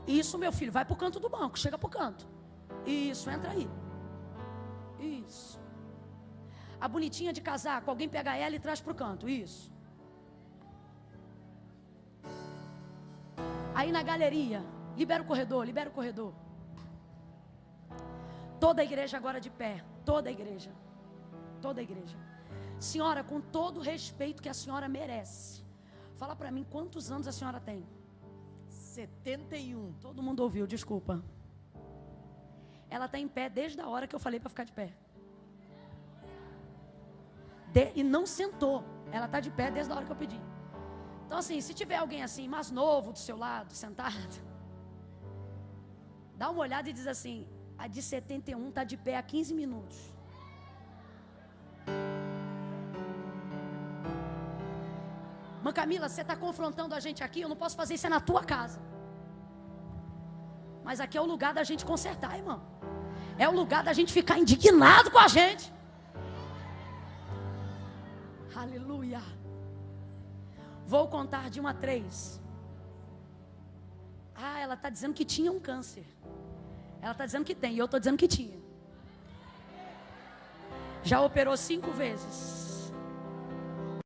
Isso, meu filho, vai para o canto do banco, chega para o canto. Isso, entra aí. Isso. A bonitinha de casaco, alguém pega ela e traz para o canto, isso. Aí na galeria, libera o corredor, libera o corredor. Toda a igreja agora de pé, toda a igreja. Toda a igreja. Senhora, com todo o respeito que a senhora merece, fala para mim quantos anos a senhora tem? 71. Todo mundo ouviu, desculpa. Ela está em pé desde a hora que eu falei para ficar de pé. e não sentou. Ela está de pé desde a hora que eu pedi. Então assim, se tiver alguém assim, mais novo do seu lado, sentado, dá uma olhada e diz assim: a de 71 está de pé há 15 minutos. Mãe Camila, você está confrontando a gente aqui, eu não posso fazer isso, é na tua casa. Mas aqui é o lugar da gente consertar, irmão. É o lugar da gente ficar indignado com a gente. Aleluia. Vou contar de 1 a 3. Ah, ela está dizendo que tinha um câncer. Ela está dizendo que tem, e eu estou dizendo que tinha. Já operou 5 vezes.